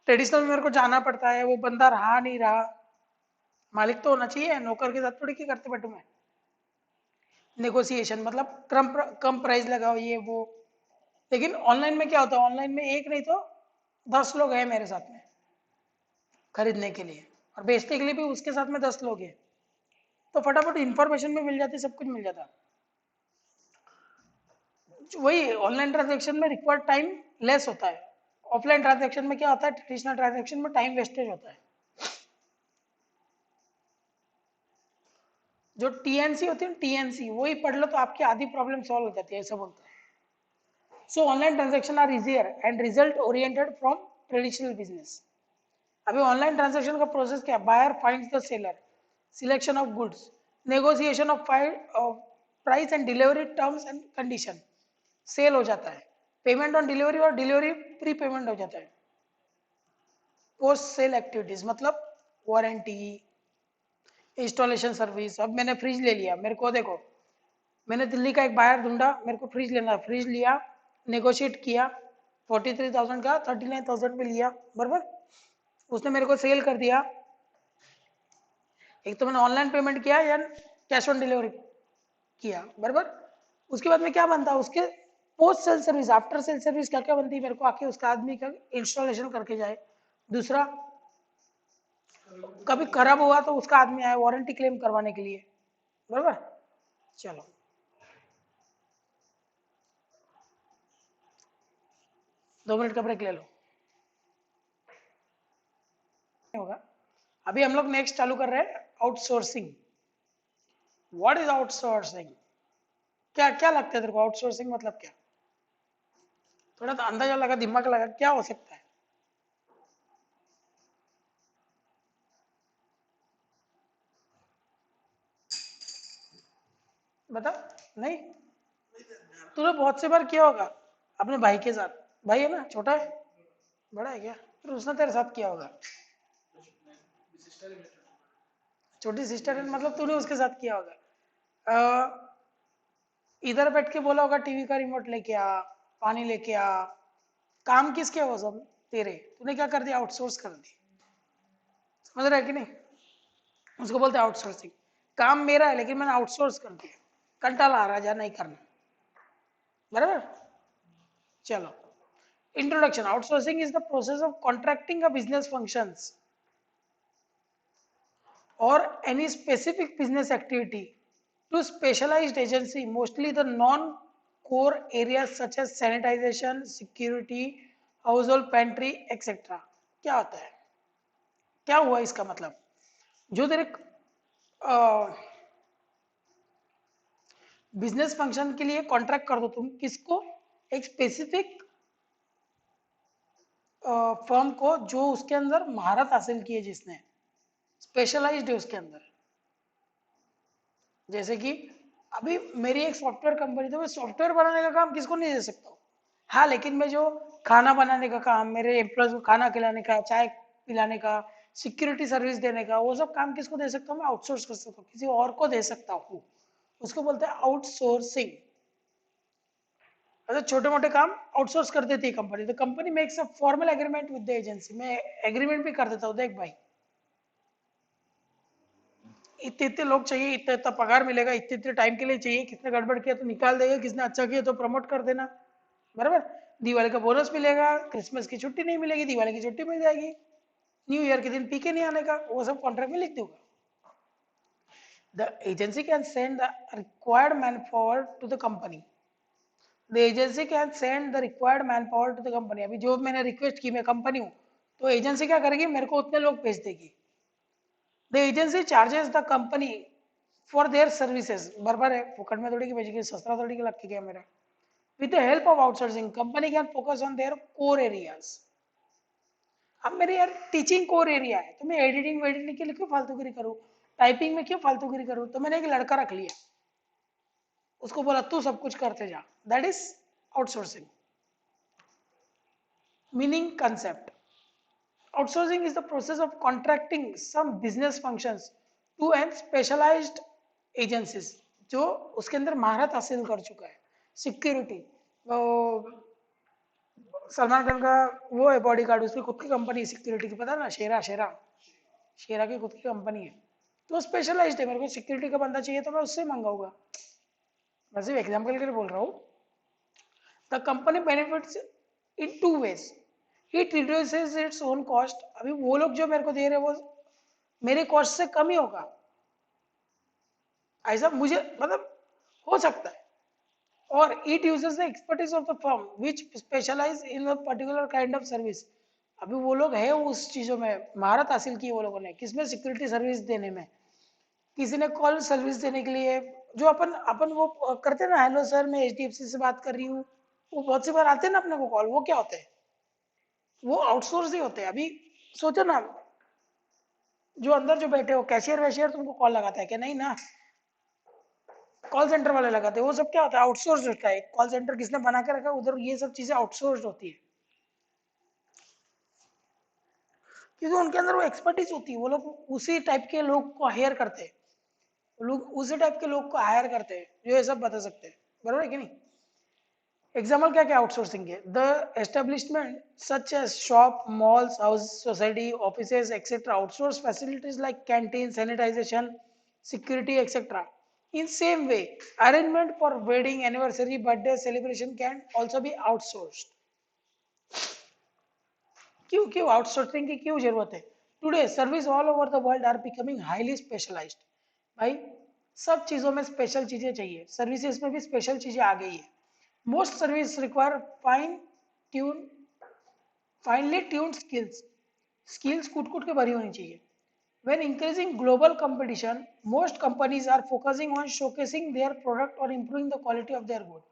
[SPEAKER 1] Traditional में मेरे को जाना पड़ता है, वो बंदा रहा नहीं रहा, मालिक तो होना चाहिए, नौकर के साथ थोड़ी की करते बैठू मैं। नेगोशिएशन मतलब कम प्राइस लगाओ ये वो। लेकिन ऑनलाइन में क्या होता है, ऑनलाइन में एक नहीं तो 10 लोग हैं मेरे साथ में खरीदने के लिए, और बेचने के लिए भी उसके साथ में 10 लोग हैं, तो फटाफट इन्फॉर्मेशन भी मिल जाती, सब कुछ मिल जाता। वही ऑनलाइन ट्रांजेक्शन में रिक्वायर्ड टाइम लेस होता है। ऑफलाइन ट्रांजेक्शन में क्या होता है, ट्रेडिशनल ट्रांजेक्शन में टाइम वेस्टेज होता है। जो टीएनसी होती है, टीएनसी वही पढ़ लो तो आपकी आधी प्रॉब्लम सॉल्व हो जाती है, ऐसा बोलते हैं। So online transaction are easier and result oriented from traditional business. अभी ऑनलाइन ट्रांजेक्शन का प्रोसेस क्या है, buyer finds the seller, selection of goods, negotiation of price and delivery terms and condition, sale हो जाता है, पेमेंट ऑन डिलीवरी और delivery pre payment हो जाता है। पोस्ट सेल एक्टिविटीज मतलब वारंटी, इंस्टॉलेशन सर्विस। अब मैंने फ्रिज ले लिया, मेरे को देखो, मैंने दिल्ली का एक बायर ढूंढा, मेरे को फ्रिज लेना, फ्रिज लिया, नेगोशिएट किया, 43,000 का 39,000 में लिया, बराबर। उसने मेरे को सेल कर दिया, एक तो मैंने ऑनलाइन पेमेंट किया या कैश ऑन डिलीवरी किया, बराबर। उसके बाद में क्या बनता है, उसके post sale service, after sale service क्या क्या बनती है, मेरे को आके उसका आदमी का इंस्टॉलेशन करके जाए। दूसरा, कभी खराब हुआ तो उसका आदमी आए वारंटी क्लेम करवाने के लिए, बराबर। चलो 2 मिनट का ब्रेक ले लो, होगा। अभी हम लोग नेक्स्ट चालू कर रहे हैं आउटसोर्सिंग। What is outsourcing? क्या क्या लगता है तेरे को, आउटसोर्सिंग मतलब क्या? थोड़ा तो अंदाजा लगा, दिमाग लगा, क्या हो सकता है? बता। नहीं, तूने बहुत से बार किया होगा अपने भाई के साथ। भाई है ना, छोटा है बड़ा है क्या? फिर उसने तेरे साथ किया होगा। छोटी सिस्टर है मतलब तूने उसके साथ किया होगा। इधर बैठ के बोला होगा टीवी का रिमोट लेके आ, पानी लेके आ। काम किसके हो सब? तेरे। तूने क्या कर दिया, आउटसोर्स कर दी। समझ रहा है कि नहीं? उसको बोलते हैं आउटसोर्सिंग। काम मेरा है लेकिन मैंने आउटसोर्स कर दिया, कंटाला आ रहा है, जा नहीं करना, बराबर। चलो, introduction. Outsourcing is the process of contracting a business functions or any specific business activity to specialized agency, mostly the non-core areas such as sanitization, security, household pantry, etc. क्या होता है, क्या हुआ इसका मतलब? जो तेरे बिजनेस फंक्शन के लिए कॉन्ट्रैक्ट कर दो तुम किसको, एक स्पेसिफिक फर्म को जो उसके अंदर महारत हासिल की है, जिसने स्पेशलाइज्ड है उसके अंदर। जैसे कि अभी मेरी एक सॉफ्टवेयर कंपनी, तो मैं सॉफ्टवेयर बनाने का काम किसको नहीं दे सकता हूँ। हाँ, लेकिन मैं जो खाना बनाने का काम, मेरे एम्प्लॉयज को खाना खिलाने का, चाय पिलाने का, सिक्योरिटी सर्विस देने का, वो सब काम किसको दे सकता हूँ, मैं आउटसोर्स कर सकता हूँ, किसी और को दे सकता हूँ। उसको बोलते हैं आउटसोर्सिंग। अच्छा, छोटे मोटे काम आउटसोर्स कर देती है कंपनी, तो company makes a formal agreement with the agency. मैं एग्रीमेंट भी कर देता हूँ, देख भाई इतने इतने लोग चाहिए, इतना इतना पगार मिलेगा, इतने इतने टाइम के लिए चाहिए, किसने गड़बड़ किया तो निकाल देगा, किसने अच्छा किया तो प्रमोट कर देना, बराबर। दिवाली का बोनस मिलेगा, क्रिसमस की छुट्टी नहीं मिलेगी, दिवाली की छुट्टी मिल जाएगी, न्यू ईयर के दिन पी के नहीं आने का, वो सब कॉन्ट्रैक्ट में लिख दूंगा। The agency can send the required manpower to the company. The agency can send the required manpower to the company. अभी जो मैंने रिक्वेस्ट की, मैं कंपनी हूँ, तो एजेंसी क्या करेगी, मेरे को उतने लोग भेज देगी। The agency charges the company for their services, बराबर है, फुकट में थोड़ी की भेजेगी, सस्ता थोड़ी की लग के गया मेरा। With the help of outsourcing company can focus on their core areas. अब मेरे यार टीचिंग कोर एरिया है, तो मैं एडिटिंग वेडिटिंग के लिए क्यों फालतूगिरी करूँ, टाइपिंग में क्यों फालतूगिरी करूँ, तो मैंने एक लड़का रख लिया, उसको बोला तू सब कुछ करते जा, that is outsourcing. Meaning concept, outsourcing is the process of contracting some business functions to an specialized agencies जो उसके अंदर महारत हासिल कर चुका है। सिक्योरिटी, सलमान खान का वो है बॉडी गार्ड, उसकी खुद की कंपनी सिक्योरिटी की, पता है ना, शेरा शेरा शेरा की खुद की कंपनी है। तो स्पेशलाइज्ड है, मेरे को सिक्योरिटी का बंदा चाहिए तो मैं उससे मंगाऊंगा। मैं सिर्फ एग्जाम्पल के लिए बोल रहा हूँ। The company benefits in two ways, it reduces its own cost. अभी वो लोग जो मेरे को दे रहे हैं वो मेरे कॉस्ट से कम ही होगा, ऐसा मुझे मतलब हो सकता है। और it uses the expertise of the firm which specialize in a particular kind of service. अभी वो लोग है उस चीजों में महारत हासिल की है वो लोगों ने, किसमें, सिक्योरिटी सर्विस देने में। किसी ने कॉल सर्विस देने के लिए, जो अपन अपन वो करते हैं ना, हेलो सर मैं एचडीएफसी से बात कर रही हूँ, वो बहुत सी बार आते हैं ना अपने को कॉल, वो क्या होते हैं, वो आउटसोर्स ही होते हैं। अभी सोचो ना, जो अंदर जो बैठे हो कैशियर वैशियर तुमको कॉल लगाता है क्या, नहीं ना, कॉल सेंटर वाले लगाते हैं। वो सब क्या होता है, आउटसोर्स होता है। कॉल सेंटर किसने बना के रखा है उधर, ये सब चीजें आउटसोर्स होती है, क्योंकि उनके अंदर वो एक्सपर्टीज होती है। वो लोग उसी टाइप के लोग को हायर करते हैं, वो लोग उसी टाइप के लोग को हायर करते हैं जो ये सब बता सकते हैं, बरोबर है कि नहीं। एग्जाम्पल क्या क्या आउटसोर्सिंग के, the establishment such as shop, malls, house, society, offices etcetera outsource facilities like canteen, sanitization, security etcetera. In same way arrangement for wedding, anniversary, birthday celebration can also be outsourced. क्यों क्यों outsourcing की क्यों जरूरत है। Today service all over the world are becoming highly specialized. भाई सब चीजों में स्पेशल चीजें चाहिए, सर्विसेज में भी स्पेशल चीजें आ गई है। Most service require fine tune finally tuned skills, skills कूट कूट के भरी होनी चाहिए। when increasing global competition most companies are focusing on showcasing their product or improving the quality of their good।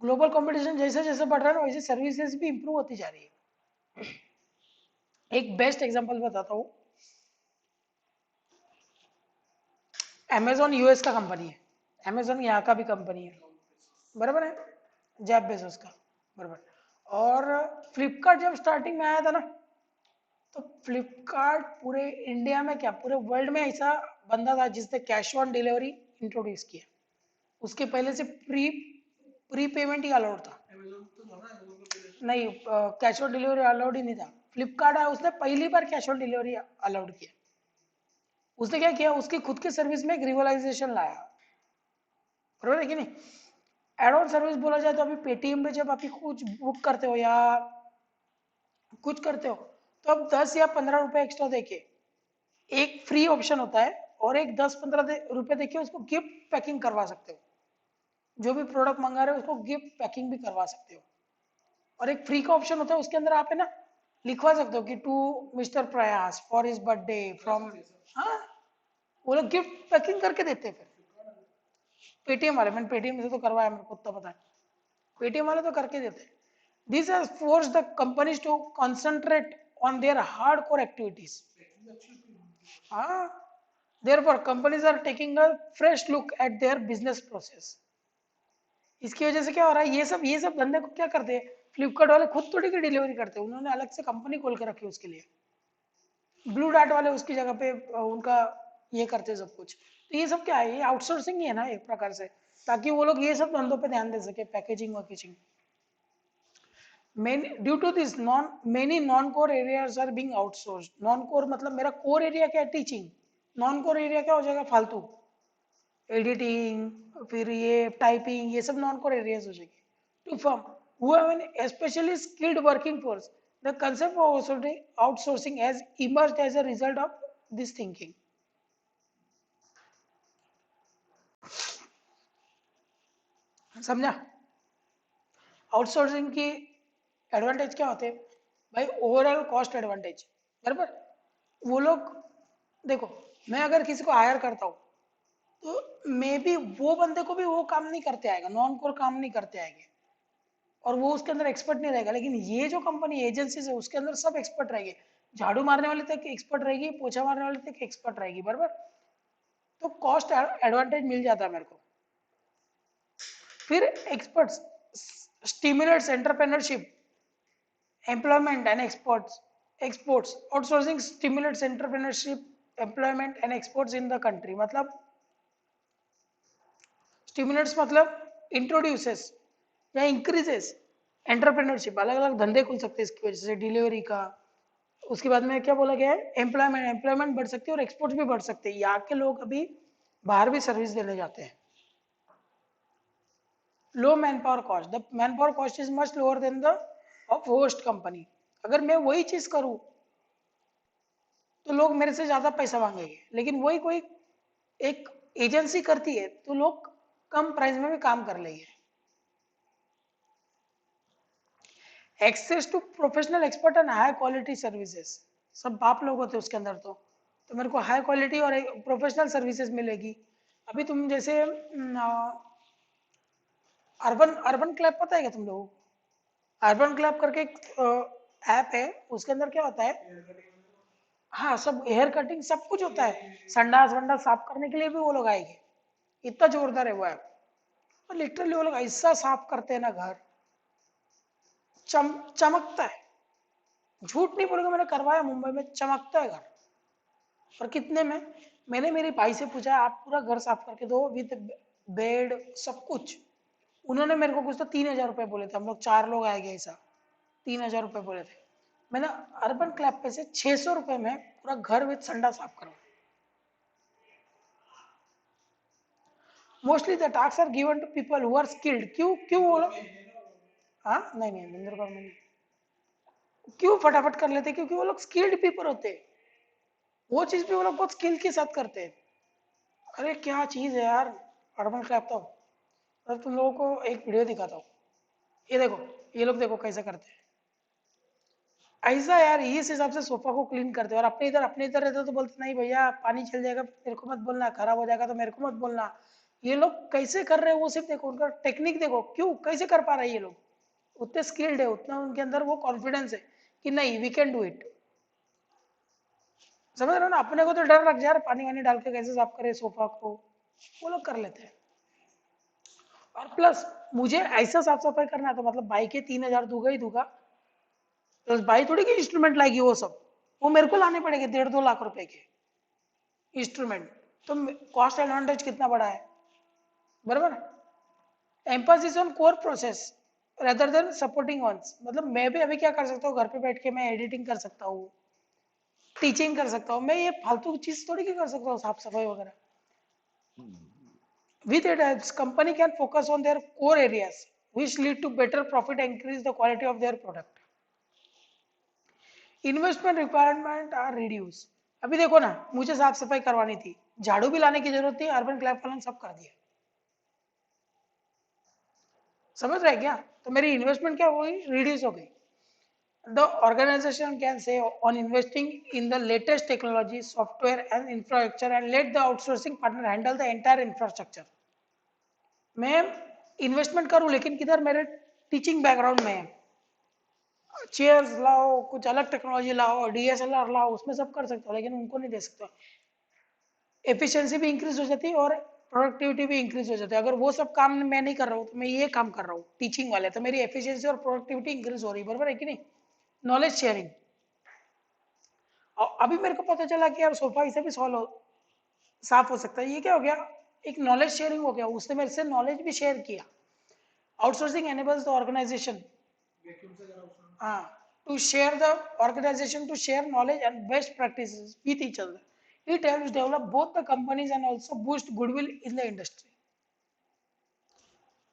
[SPEAKER 1] Global competition जैसे जैसे बढ़ रहा है ना वैसे सर्विसेज भी इंप्रूव होती जा रही है। एक बेस्ट एग्जांपल बताता हूँ, अमेजोन यूएस का कंपनी है, अमेजोन यहाँ का भी कंपनी है, बराबर है, जेफ बेजोस का, बराबर। और फ्लिपकार्ट जब स्टार्टिंग में आया था ना, तो फ्लिपकार्ट पूरे इंडिया में क्या पूरे वर्ल्ड में ऐसा बंदा था जिसने कैश ऑन डिलीवरी इंट्रोड्यूस किया। उसके पहले से प्री प्री पेमेंट ही अलाउड था, नहीं कैश ऑन डिलीवरी अलाउड ही नहीं था। फ्लिपकार्ट है उसने पहली बार कैश ऑन डिलीवरी अलाउड किया। उसने क्या किया, उसकी खुद की सर्विस में एक रिवलाइजेशन लाया, बरोबर है कि नहीं। एड ऑन सर्विस बोला जाए तो अभी पेटीएम पे जब आप कुछ बुक करते हो या कुछ करते हो, तो अब 10 या 15 रुपए एक्स्ट्रा देके एक फ्री ऑप्शन होता है, और एक 10-15 रुपए देके उसको गिफ्ट पैकिंग करवा सकते हो। जो भी प्रोडक्ट मंगा रहे हो उसको गिफ्ट पैकिंग भी करवा सकते हो। और एक फ्री का ऑप्शन होता है, उसके अंदर आप है ना लिखवा सकते हो कि टू मिस्टर प्रयास फॉर हिज बर्थडे फ्रॉम, हाँ, वो लोग गिफ्ट पैकिंग करके देते हैं। फिर पेटीएम वाले, मैंने पेटीएम से तो करवाया, मेरे को उतना पता है, पेटीएम वाले तो करके देते हैं। This has force the companies to concentrate on their hard core activities. हाँ, therefore companies are taking a fresh look at their business process। इसकी वजह से क्या हो रहा है, ये सब धंधे को क्या करते हैं, फ्लिपकार्ट वाले खुद थोड़ी की डिलीवरी करते हैं, उन्होंने अलग से कंपनी खोल के रखी है उसके लिए। ब्लू डार्ट वाले उसकी जगह पे उनका ये करते हैं सब कुछ। तो ये सब क्या है, ये आउटसोर्सिंग ही है ना एक प्रकार से, ताकि वो लोग ये सब धंधों पे ध्यान दे सके, packaging वैकेजिंग। Many, due to this many non-core areas are being outsourced। non-core मतलब मेरा core एरिया क्या है, टीचिंग। non-core एरिया क्या हो जाएगा, फालतू एडिटिंग, फिर ये टाइपिंग, ये सब नॉन कोर एरियाज हो जाएंगे। To firm who have an specially skilled working force, the concept of outsourcing has emerged as a result of this thinking. समझा। आउटसोर्सिंग की एडवांटेज क्या होते हैं भाई, ओवरऑल कॉस्ट एडवांटेज, बराबर। वो लोग देखो, मैं अगर किसी को हायर करता हूँ तो मे बी वो बंदे को भी वो काम नहीं करते आएगा, नॉन कोर काम नहीं करते आएंगे, और वो उसके अंदर एक्सपर्ट नहीं रहेगा। लेकिन ये जो कंपनी एजेंसीज है उसके अंदर सब एक्सपर्ट रहेंगे, झाड़ू मारने वाले तक एक्सपर्ट रहेगी, पोछा मारने वाले तक एक्सपर्ट रहेगी, बराबर। तो कॉस्ट एडवांटेज मिल जाता है मेरे को। फिर experts stimulates entrepreneurship, employment and exports outsourcing stimulates entrepreneurship, employment and exports in the country. मतलब स्टिमुलेट्स मतलब इंट्रोड्यूसेस या इंक्रीजेस एंटरप्रेन्योरशिप, अलग अलग धंधे खुल सकते हैं इसकी वजह से, डिलीवरी का। उसके बाद में क्या बोला गया है, एम्प्लॉयमेंट, एम्प्लॉयमेंट बढ़ सकती है और एक्सपोर्ट भी बढ़ सकते हैं। यहाँ के लोग अभी बाहर भी सर्विस देने जाते हैं। Low manpower cost, the manpower cost is much lower than the of host company. अगर मैं वही चीज करूं तो लोग मेरे से ज्यादा पैसा मांगेंगे, लेकिन वही कोई एक एजेंसी करती है तो लोग कम प्राइस में भी काम कर लेंगे। Access to professional expert and high quality services, सब बाप लोग होते हैं उसके अंदर। तो मेरे को हाई क्वालिटी और प्रोफेशनल सर्विसेज मिलेगी। अभी तुम जैसे अर्बन अर्बन क्लैब पता है क्या तुम लोगों को? अर्बन क्लैब करके एक ऐप है, उसके अंदर क्या होता है, हाँ सब हेयर कटिंग सब कुछ होता है, संडास वंडास साफ करने के लिए भी वो लोग आएंगे। इतना जोरदार है वो ऐप। और लिटरली वो लोग ऐसा साफ करते हैं ना घर, चमकता है। झूठ नहीं बोलूंगा, मैंने करवाया मुंबई में, चमकता है घर। और कितने में? मैंने मेरे भाई से पूछा आप पूरा घर साफ करके दो विद बेड सब कुछ। उन्होंने मेरे को कुछ तो 3,000 रुपये बोले थे, हम लोग 4 लोग आएंगे ऐसा, 3,000 रुपये बोले थे। मैंने अर्बन क्लैब पे से 600 रुपये में पूरा घर विद संडा साफ करवाया। Mostly the task are given to people who are skilled. क्यों क्यों वो लोग, हाँ नहीं नहीं महेंद्र गौर में नहीं। क्यों फटाफट कर लेते? क्योंकि वो लोग स्किल्ड पीपल होते हैं, वो चीज भी वो लोग बहुत स्किल के साथ करते हैं। अरे क्या चीज है यार अर्बन क्लैब तो। अब तुम लोगों को एक वीडियो दिखाता हूँ, ये देखो, ये लोग देखो कैसे करते हैं ऐसा यार, इस हिसाब से सोफा को क्लीन करते हैं। और अपने इधर रहते तो बोलते नहीं भैया पानी चल जाएगा मेरे को मत बोलना, खराब हो जाएगा तो मेरे को मत बोलना। ये लोग कैसे कर रहे हैं वो सिर्फ देखो, उनका टेक्निक देखो, क्यों कैसे कर पा रहे हैं ये लोग। उतने स्किल्ड है, उतना उनके अंदर वो कॉन्फिडेंस है कि नहीं वी कैन डू इट। समझ रहे हो ना? अपने को तो डर लग जा रहा पानी वानी डाल के कैसे साफ करे सोफा को, वो लोग कर लेते हैं। और प्लस मुझे ऐसा साफ सफाई करना है तो मतलब बाइक के 3,000 दूंगा ही दूंगा। तो भाई थोड़ी की इंस्ट्रूमेंट लाएगी वो सब, वो मेरे को लाने पड़ेंगे 1.5-2 लाख रुपए के इंस्ट्रूमेंट। तो कॉस्ट एडवांटेज कितना बड़ा है, बराबर। Emphasis on core process rather than supporting ones, मतलब मैं भी अभी क्या कर सकता हूँ, घर पे बैठ के मैं एडिटिंग कर सकता हूँ, टीचिंग कर सकता हूँ, मैं ये फालतू चीज थोड़ी की कर सकता हूँ साफ सफाई वगैरह। With it, as company can focus on their core areas, which lead to better profit and increase the quality of their product. Investment requirement are reduced. अभी देखो ना, मुझे साफ सफाई करवानी थी, झाड़ू भी लाने की जरूरत थी, अर्बन क्लैब वालों ने सब कर दिया। समझ रहे क्या? तो मेरी इन्वेस्टमेंट क्या हो गई, रिड्यूस हो गई। The organization can save on investing in the latest technology, software and infrastructure and let the outsourcing partner handle the entire infrastructure. मैं इन्वेस्टमेंट करूं लेकिन किधर, मेरे टीचिंग बैकग्राउंड में है, चेयर्स लाओ, कुछ अलग टेक्नोलॉजी लाओ, डीएसएलआर लाओ, उसमें सब कर सकते हो, लेकिन उनको नहीं दे सकते। एफिशिएंसी भी इंक्रीज हो जाती है और प्रोडक्टिविटी भी इंक्रीज हो जाती है। अगर वो सब काम मैं नहीं कर रहा हूँ तो मैं ये काम कर रहा हूँ टीचिंग वाले, तो मेरी एफिशिएंसी और प्रोडक्टिविटी इंक्रीज हो रही है, बराबर है कि नहीं? Knowledge sharing. और अभी मेरे को पता चला कि यार सोफा इसे भी सॉल्व हो, साफ हो सकता है। ये क्या हो गया, एक नॉलेज शेयरिंग हो गया, उसने मेरे से नॉलेज भी शेयर किया। Outsourcing enables the organization, to share the organization to share knowledge and best practices with each other. It helps develop both the companies and also boost goodwill in the industry.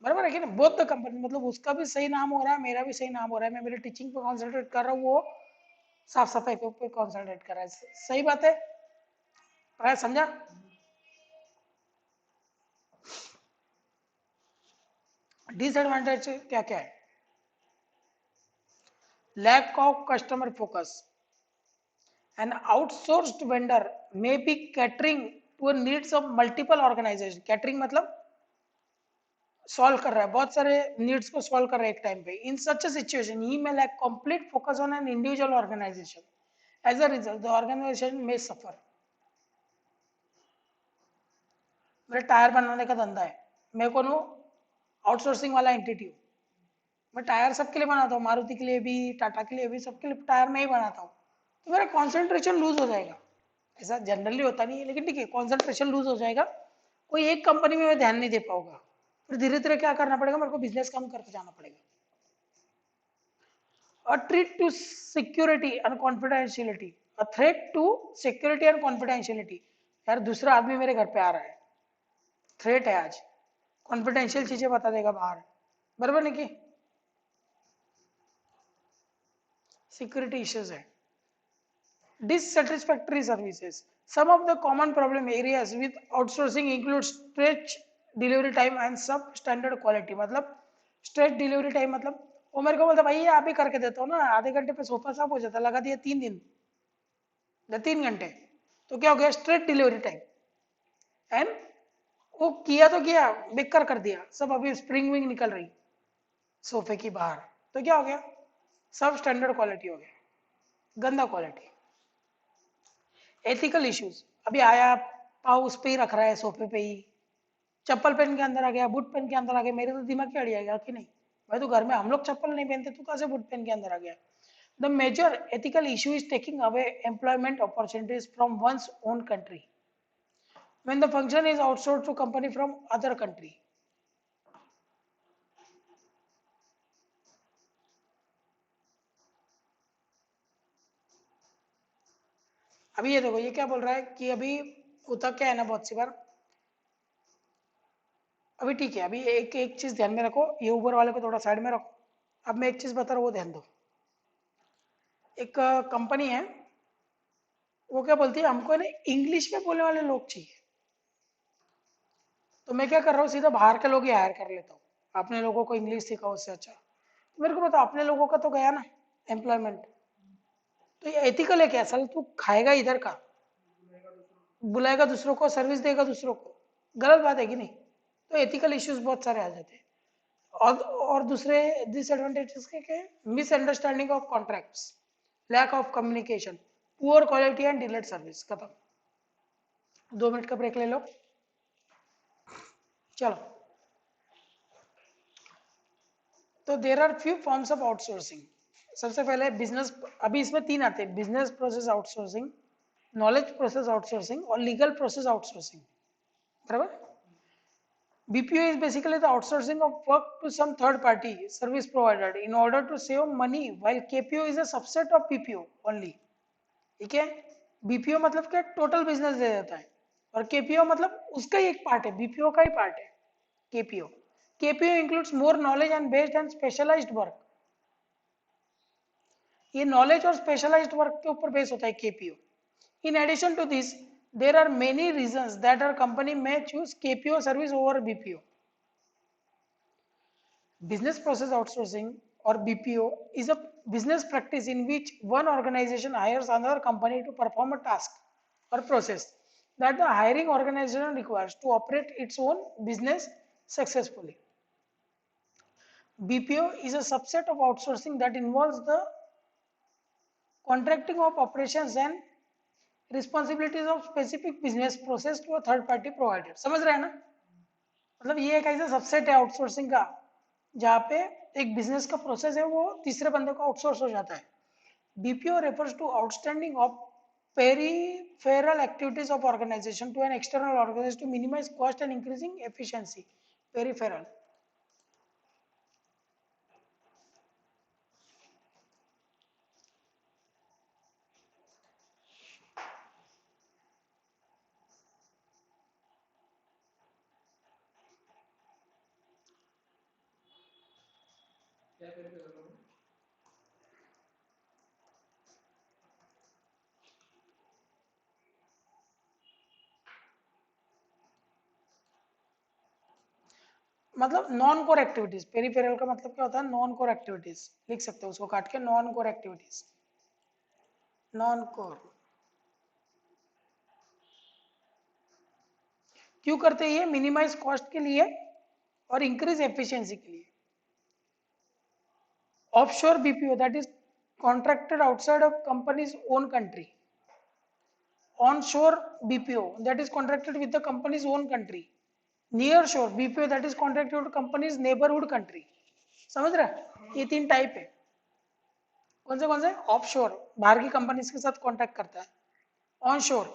[SPEAKER 1] बराबर है कि नहीं? Both the company, मतलब उसका भी सही नाम हो रहा है, मेरा भी सही नाम हो रहा है। मैं मेरी टीचिंग पे कॉन्सेंट्रेट कर रहा हूँ, वो साफ सफाई पे कॉन्सेंट्रेट कर रहा है। सही बात है, समझा? डिसएडवांटेज क्या क्या है? Lack of customer focus, an outsourced vendor may be catering to needs of multiple organization. Catering मतलब सॉल्व कर रहा है, बहुत सारे नीड्स को सॉल्व कर रहा है एक टाइम पे। In such a situation he may lack complete focus on an individual organization. As a result the organization may suffer. मेरा टायर बनाने का धंधा है, मैं कौन हूँ, आउटसोर्सिंग वाला एंटिटी हूँ। मैं टायर सबके लिए बनाता हूँ, मारुति के लिए भी, टाटा के लिए भी, सबके लिए टायर मैं ही बनाता हूँ। तो मेरा कॉन्सेंट्रेशन लूज हो जाएगा। ऐसा जनरली होता नहीं है, लेकिन ठीक है, कॉन्सेंट्रेशन लूज हो जाएगा। कोई एक कंपनी में मैं ध्यान नहीं दे पाऊंगा, फिर धीरे धीरे क्या करना पड़ेगा, मेरे को बिजनेस कम करते जाना पड़ेगा। A threat to security and confidentiality. A threat to security and confidentiality. यार दूसरा आदमी मेरे घर पे आ रहा है, थ्रेट है आज, कॉन्फिडेंशियल चीजें बता देगा बाहर, बराबर नहीं की? सिक्योरिटी इश्यूज है. Dissatisfactory services. Some of the common problem areas with outsourcing include stretch delivery time and substandard quality. मतलब stretch delivery time मतलब वो मेरे को बोलता भाई ये आप ही करके देता हो ना, आधे घंटे पे सोफा साफ हो जाता, लगा दिया 3 दिन या 3 घंटे, तो क्या हो गया? Straight delivery time. एंड वो किया तो किया, बेकार कर दिया सब, अभी स्प्रिंग विंग निकल रही सोफे की बाहर, तो क्या हो गया? सब स्टैंडर्ड क्वालिटी हो गया, गंदा क्वालिटी. Ethical issues. अभी आया पाव उस पे ही रख रहा है सोफे पे ही, चप्पल पहन के अंदर आ गया, बूट पहन के अंदर आ गया, मेरे तो दिमाग क्या अड़ कि नहीं भाई, तो घर में हम लोग चप्पल नहीं पहनते, तू कैसे बूट पहन के अंदर आ गया? The major ethical issue is taking away employment opportunities from one's own country when the function is outsourced to company from other country. अभी ये देखो, ये क्या बोल रहा है कि अभी होता क्या है ना, बहुत सी बार, अभी ठीक है, अभी एक एक चीज ध्यान में रखो, ये ऊपर वाले को थोड़ा साइड में रखो. अब मैं एक चीज बता रहा हूँ, वो ध्यान दो. एक कंपनी है, वो क्या बोलती है, हमको ना इंग्लिश में बोलने वाले लोग चाहिए, तो मैं क्या कर रहा हूँ, सीधा बाहर के लोग ही हायर कर लेता हूँ. अपने लोगों को इंग्लिश सिखाओ, उससे अच्छा. तो मेरे को बताओ, अपने लोगों का तो गया ना एम्प्लॉयमेंट, तो ये एथिकल है क्या? असल तू खाएगा इधर का, बुलाएगा दूसरों को, सर्विस देगा दूसरों को, गलत बात है कि नहीं? तो एथिकल इश्यूज बहुत सारे आ जाते हैं. और दूसरे डिसएडवांटेजेस के misunderstanding of contracts, lack of communication, poor quality and delayed service. खत्म. 2 मिनट का ब्रेक ले लो, चलो. तो there are few forms of outsourcing. सबसे पहले बिजनेस, अभी इसमें 3 आते हैं: business process outsourcing, knowledge process outsourcing और लीगल प्रोसेस आउटसोर्सिंग. बराबर. BPO is basically the outsourcing of work to some third party service provider in order to save money, while KPO is a subset of BPO only. ठीक है. BPO मतलब क्या? Total business दे देता है, और KPO मतलब उसका ही एक पार्ट है, BPO का ही पार्ट है KPO. KPO includes more knowledge and based and specialized work. ये नॉलेज और स्पेशलाइज्ड वर्क के ऊपर बेस होता है KPO. In addition to this, there are many reasons that our company may choose KPO service over BPO. Business process outsourcing or BPO is a business practice in which one organization hires another company to perform a task or process that the hiring organization requires to operate its own business successfully. BPO is a subset of outsourcing that involves the contracting of operations and responsibilities of specific business process to a third party provider. समझ रहे हैं ना? मतलब ये एक ऐसा subset है outsourcing का, जहाँ पे एक बिजनेस का प्रोसेस है वो तीसरे बंदे को आउटसोर्स हो जाता है. BPO refers to outstanding of peripheral activities of organization to an external organization to minimize cost and increasing efficiency. Peripheral. मतलब नॉन कोर एक्टिविटीज. पेरिफेरल का मतलब क्या होता है? Non core activities. लिख सकते हो उसको काट के, non core activities. Non core क्यों करते हैं? ये मिनिमाइज कॉस्ट के लिए और इंक्रीज एफिशिएंसी के लिए. Offshore BPO, that is contracted outside of company's own country. Onshore BPO, that is contracted with the company's own country. Nearshore BPO, that is contracted with company's neighborhood country. समझ रहे हैं? ये 3 type है. कौन से? Offshore, बाहर की companies के साथ कॉन्टैक्ट करता है. ऑनशोर,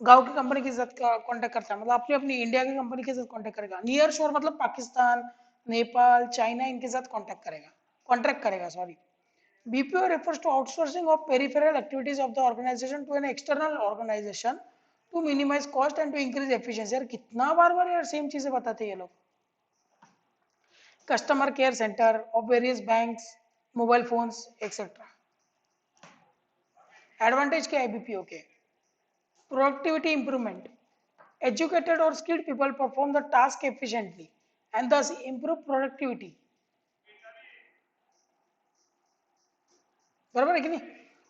[SPEAKER 1] गांव की कंपनी के साथ कॉन्टैक्ट करता है, मतलब अपनी अपनी इंडिया की कंपनी के साथ कॉन्टैक्ट करेगा. नियर शोर मतलब पाकिस्तान, नेपाल, चाइना, इनके साथ कॉन्टैक्ट करेगा, कॉन्ट्रैक्ट करेगा, sorry. BPO refers to outsourcing of peripheral activities of the organization to an external organization to minimize cost and to increase efficiency. यार कितना बार बार यार सेम चीजें बताते हैं ये लोग. Customer care center of various banks, mobile phones, etc. Advantage क्या है BPO के? Productivity improvement. Educated or skilled people perform the task efficiently and thus improve productivity. बराबर है कि नहीं?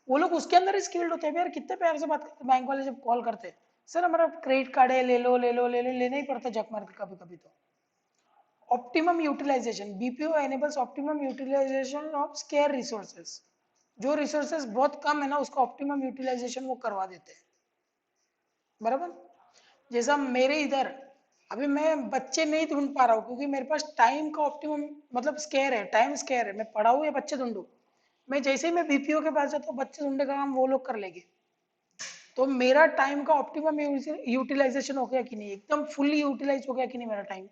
[SPEAKER 1] वो लोग उसके अंदर ही स्किल्ड होते हैं यार. कितने प्यार से बात करते हैं बैंक वाले जब कॉल करते हैं, सर हमारा क्रेडिट कार्ड है, ले लो ले लो ले लो, लेना ही पड़ता है जक मार के कभी कभी. तो optimum utilization, BPO enables optimum utilization of scarce resources. जो रिसोर्सेज बहुत कम है ना, उसका ऑप्टिमम यूटिलाइजेशन वो करवा देते हैं. बराबर. जैसा मेरे इधर अभी मैं बच्चे नहीं ढूंढ पा रहा हूँ क्योंकि मेरे पास टाइम का ऑप्टिमम मतलब स्केयर है, टाइम स्केयर है. मैं पढ़ाऊँ या बच्चे ढूंढूं? मैं जैसे ही मैं बीपीओ के पास जाता हूँ, बच्चे ढूंढने का काम वो लोग कर लेंगे. तो मेरा टाइम का ऑप्टिमम यूटिलाइजेशन हो गया कि नहीं, एकदम फुल्ली यूटिलाइज हो गया कि नहीं मेरा time.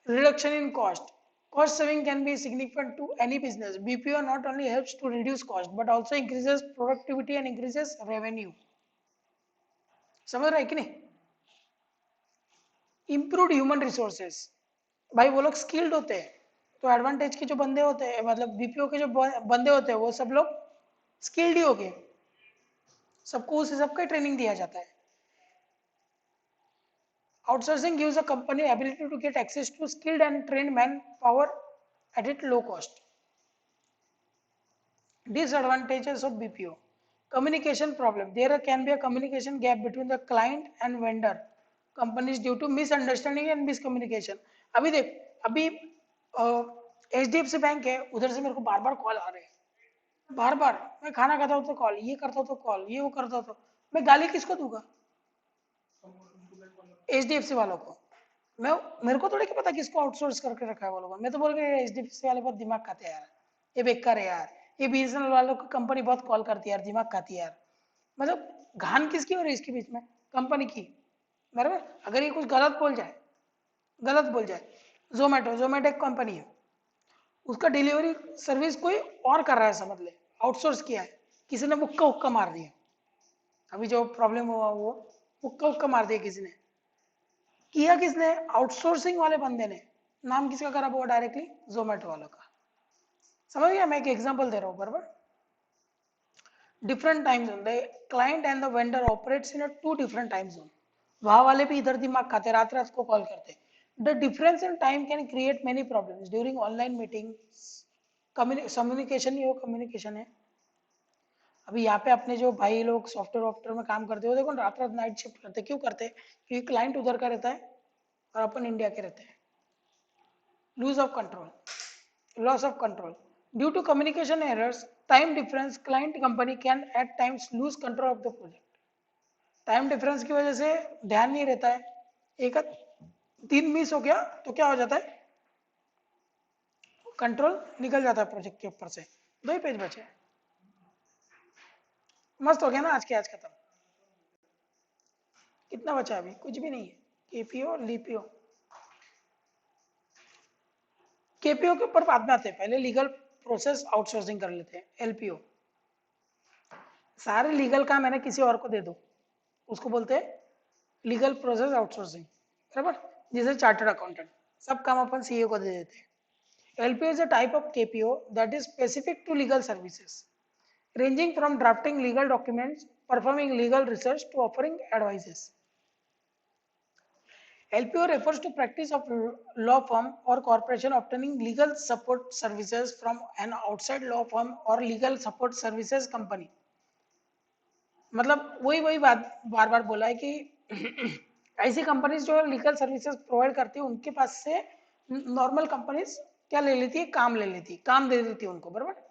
[SPEAKER 1] Reduction in cost. Cost saving can be significant to any business. BPO not only helps to reduce cost but also increases productivity and increases revenue. समझ रहा है कि नहीं? Improved human resources. भाई वो लोग skilled होते हैं, तो एडवांटेज के जो बंदे होते हैं, मतलब बीपीओ के जो बंदे होते हैं, वो सब लोग स्किल्ड ही हो गए. सबको उस हिसाब का ट्रेनिंग दिया जाता है. Outsourcing gives a company ability to get access to skilled and trained manpower at its low cost. Disadvantages of BPO. Communication problem. There can be a communication gap between the client and vendor companies due to misunderstanding and miscommunication. अभी देख, अभी HDFC bank है, उधर से मेरे को बार बार call आ रहे हैं, बार बार. मैं खाना खाता हूँ तो कॉल, ये करता हूँ तो कॉल, ये वो करता हूँ तो मैं गाली किसको दूंगा? HDFC वालों को. मैं मेरे को थोड़ी पता किसको आउटसोर्स करके रखा है वो लोगों ने. मैं तो बोल रहा HDFC वाले बहुत दिमाग खाते हैं यार, ये बेकार है यार, ये बीएसएनएल वालों को कंपनी बहुत कॉल करती है यार, दिमाग खाती है यार. मतलब घान किसकी हो रही है इसके बीच में? कंपनी की. बराबर. अगर ये कुछ गलत बोल जाए, गलत बोल जाए, जोमेटो एक कंपनी है, उसका डिलीवरी सर्विस कोई और कर रहा है, समझ ले, आउटसोर्स किया है, किसी ने मुक्का उक्का मार दिया. अभी जो प्रॉब्लम हुआ वो मुक्का उक्का मार दिया किसी ने. किया किसने? आउटसोर्सिंग वाले बंदे ने. नाम किसका खराब हुआ? डायरेक्टली जोमेटो वालों का. समझ गया? मैं एक एग्जांपल दे रहा हूँ. बराबर. Different time zone. The client and the vendor operates in a two different time zone. वहां वाले भी इधर दिमाग खाते, रात रात को कॉल करते. The difference in time can create many problems during online meeting. Communication ही वो कम्युनिकेशन है. अभी यहाँ पे अपने जो भाई लोग सॉफ्टवेयर वॉफ्टवेयर में काम करते हो, देखो रात रात नाइट शिफ्ट करते. क्यों करते? क्योंकि क्लाइंट उधर का रहता है और अपन इंडिया के रहते हैं. Loose of control, loss of control. Due to communication errors, time difference, client company can at times lose control of the project. Time difference की वजह से ध्यान नहीं रहता है, एक दिन मिस हो गया तो क्या हो जाता है? कंट्रोल निकल जाता है प्रोजेक्ट के ऊपर से. 2 ही पेज बचे. मस्त हो गया ना आज के आज खत्म. कितना बचा? अभी कुछ भी नहीं है. केपीओ लीपीओ. केपीओ के ऊपर बाद में आते हैं, पहले लीगल प्रोसेस आउटसोर्सिंग कर लेते हैं. एलपीओ. सारे लीगल काम है ना किसी और को दे दो, उसको बोलते हैं लीगल प्रोसेस आउटसोर्सिंग. बराबर. जैसे चार्टर्ड अकाउंटेंट, सब काम अपन सीए को दे देते हैं. LPO is a type of KPO that is specific to legal services, ranging from drafting legal documents, performing legal research to offering advices. LPO refers to practice of law firm or corporation obtaining legal support services from an outside law firm or legal support services company. मतलब वही बात बार बार बोला है कि ऐसी companies जो legal services provide करती है, उनके पास से नॉर्मल कंपनीज क्या ले लेती है? काम ले लेती है, काम दे देती है उनको. बराबर.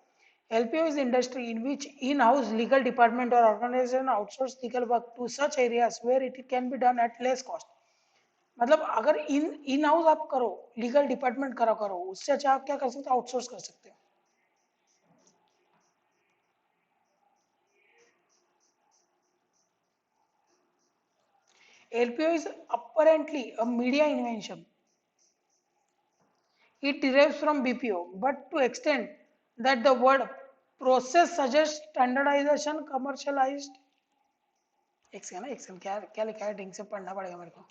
[SPEAKER 1] LPO is industry in which in-house legal department or organization outsource legal work to such areas where it can be done at less cost. मतलब अगर इन हाउस आप करो, लीगल डिपार्टमेंट करो, उससे अच्छा आप क्या कर सकते हो? आउटसोर्स कर सकते हो. LPO is apparently a media invention. It derives from BPO, but to extent that the word process suggest standardization commercialized. एक सेकंड ना, एक सेकंड, क्या क्या लिखा है, ढंग से पढ़ना पड़ेगा मेरे को।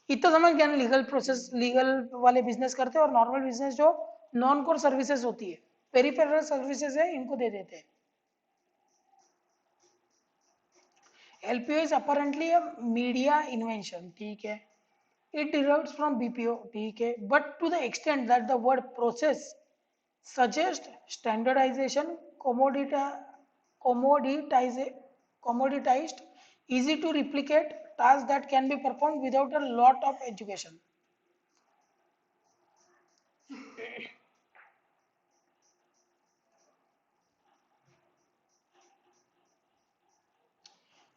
[SPEAKER 1] इतना समझ गया ना, लीगल प्रोसेस, लीगल वाले बिजनेस करते हैं और नॉर्मल बिजनेस जो नॉन कोर सर्विसेज होती है, पेरिफेरल सर्विसेज है, इनको दे देते हैं। LPO is apparently a media invention, ठीक है। इट डिराइव्स फ्रॉम बीपीओ, ठीक है, but to the extent that the word process suggest standardization, commoditize, commoditized, easy to replicate tasks that can be performed without a lot of education.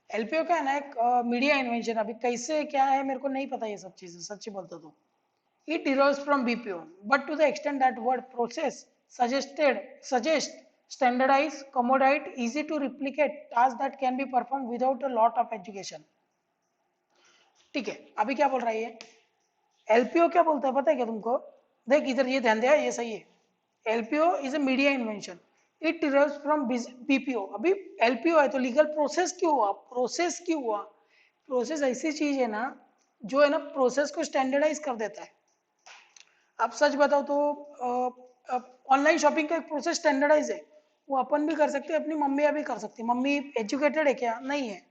[SPEAKER 1] LPO क्या है ना, एक media invention, अभी कैसे क्या है मेरे को नहीं पता ये सब चीजें, सच्ची बोलता तो। It derives from BPO, but to the extent that word process suggest standardized, commodite, easy to replicate tasks that can be performed without a lot of education. ठीक है, अभी क्या बोल रहा है ये एलपीओ, क्या बोलता है पता है क्या तुमको? देख इधर, ये ध्यान दिया, ये सही है। LPO is a media invention, it derives from BPO. अभी एलपीओ है तो लीगल प्रोसेस क्यों हुआ? प्रोसेस क्यों हुआ? प्रोसेस ऐसी चीज है ना, जो है ना प्रोसेस को स्टैंडर्डाइज कर देता है। आप सच बताओ तो ऑनलाइन शॉपिंग का एक प्रोसेस स्टैंडर्डाइज है, वो अपन भी कर सकते हैं, अपनी मम्मी भी कर सकती है। मम्मी एजुकेटेड है क्या? नहीं है,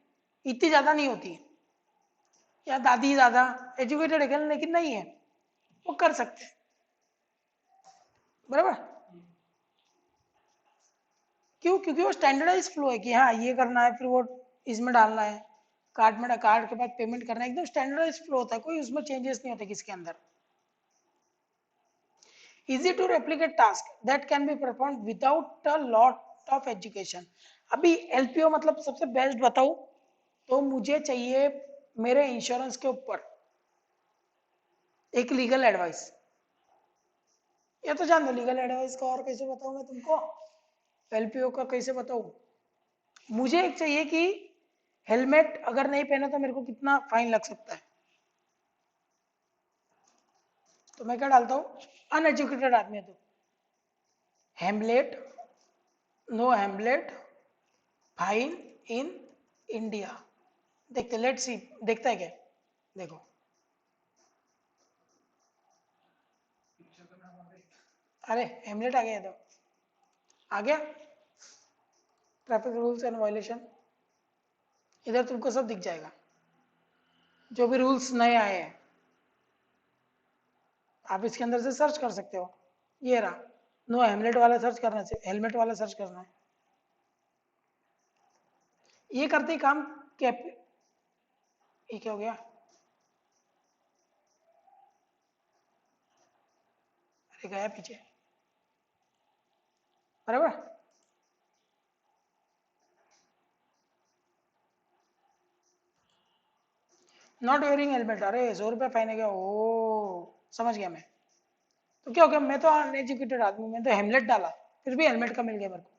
[SPEAKER 1] इतनी ज्यादा नहीं होती, या दादी दादा एजुकेटेड है क्या? लेकिन नहीं है, वो कर सकते हैं, बराबर। क्यों? क्योंकि वो स्टैंडर्डाइज फ्लो है कि हाँ ये करना है, फिर वो इसमें डालना है, कार्ड में, कार्ड के बाद पेमेंट करना है, एकदम स्टैंडर्डाइज फ्लो होता है, कोई उसमें चेंजेस नहीं होते किसके अंदर। easy to replicate task that can be performed without a lot of education. अभी एलपीओ मतलब सबसे बेस्ट बताऊं तो मुझे चाहिए मेरे इंश्योरेंस के ऊपर एक लीगल एडवाइस। ये तो जान दो लीगल एडवाइस का, और कैसे बताऊं मैं तुमको एलपीओ का कैसे बताऊं? मुझे एक चाहिए कि हेलमेट अगर नहीं पहने तो मेरे को कितना फाइन लग सकता है, तो मैं क्या डालता हूँ, अनएजुकेटेड आदमी है तो Hamlet, no Hamlet, fine in India. देखते, लेट्स सी, देखता है क्या? देखो, अरे हेमलेट आ गया, तो आ गया ट्रैफिक रूल्स एंड वायलेशन, इधर तुमको सब दिख जाएगा, जो भी रूल्स नए आए हैं आप इसके अंदर से सर्च कर सकते हो। ये रहा, नो हेमलेट वाला सर्च करना है, हेलमेट वाला सर्च करना है। ये करते ही काम कैप, ये क्या हो गया? अरे गया पीछे, बराबर। नॉट वेयरिंग हेलमेट, अरे 100 रुपया फाइन है क्या? ओ समझ गया मैं। तो क्या हो गया, मैं तो अनएजुकेटेड आदमी, मैं तो हेमलेट डाला, फिर भी हेलमेट का मिल गया मेरे को।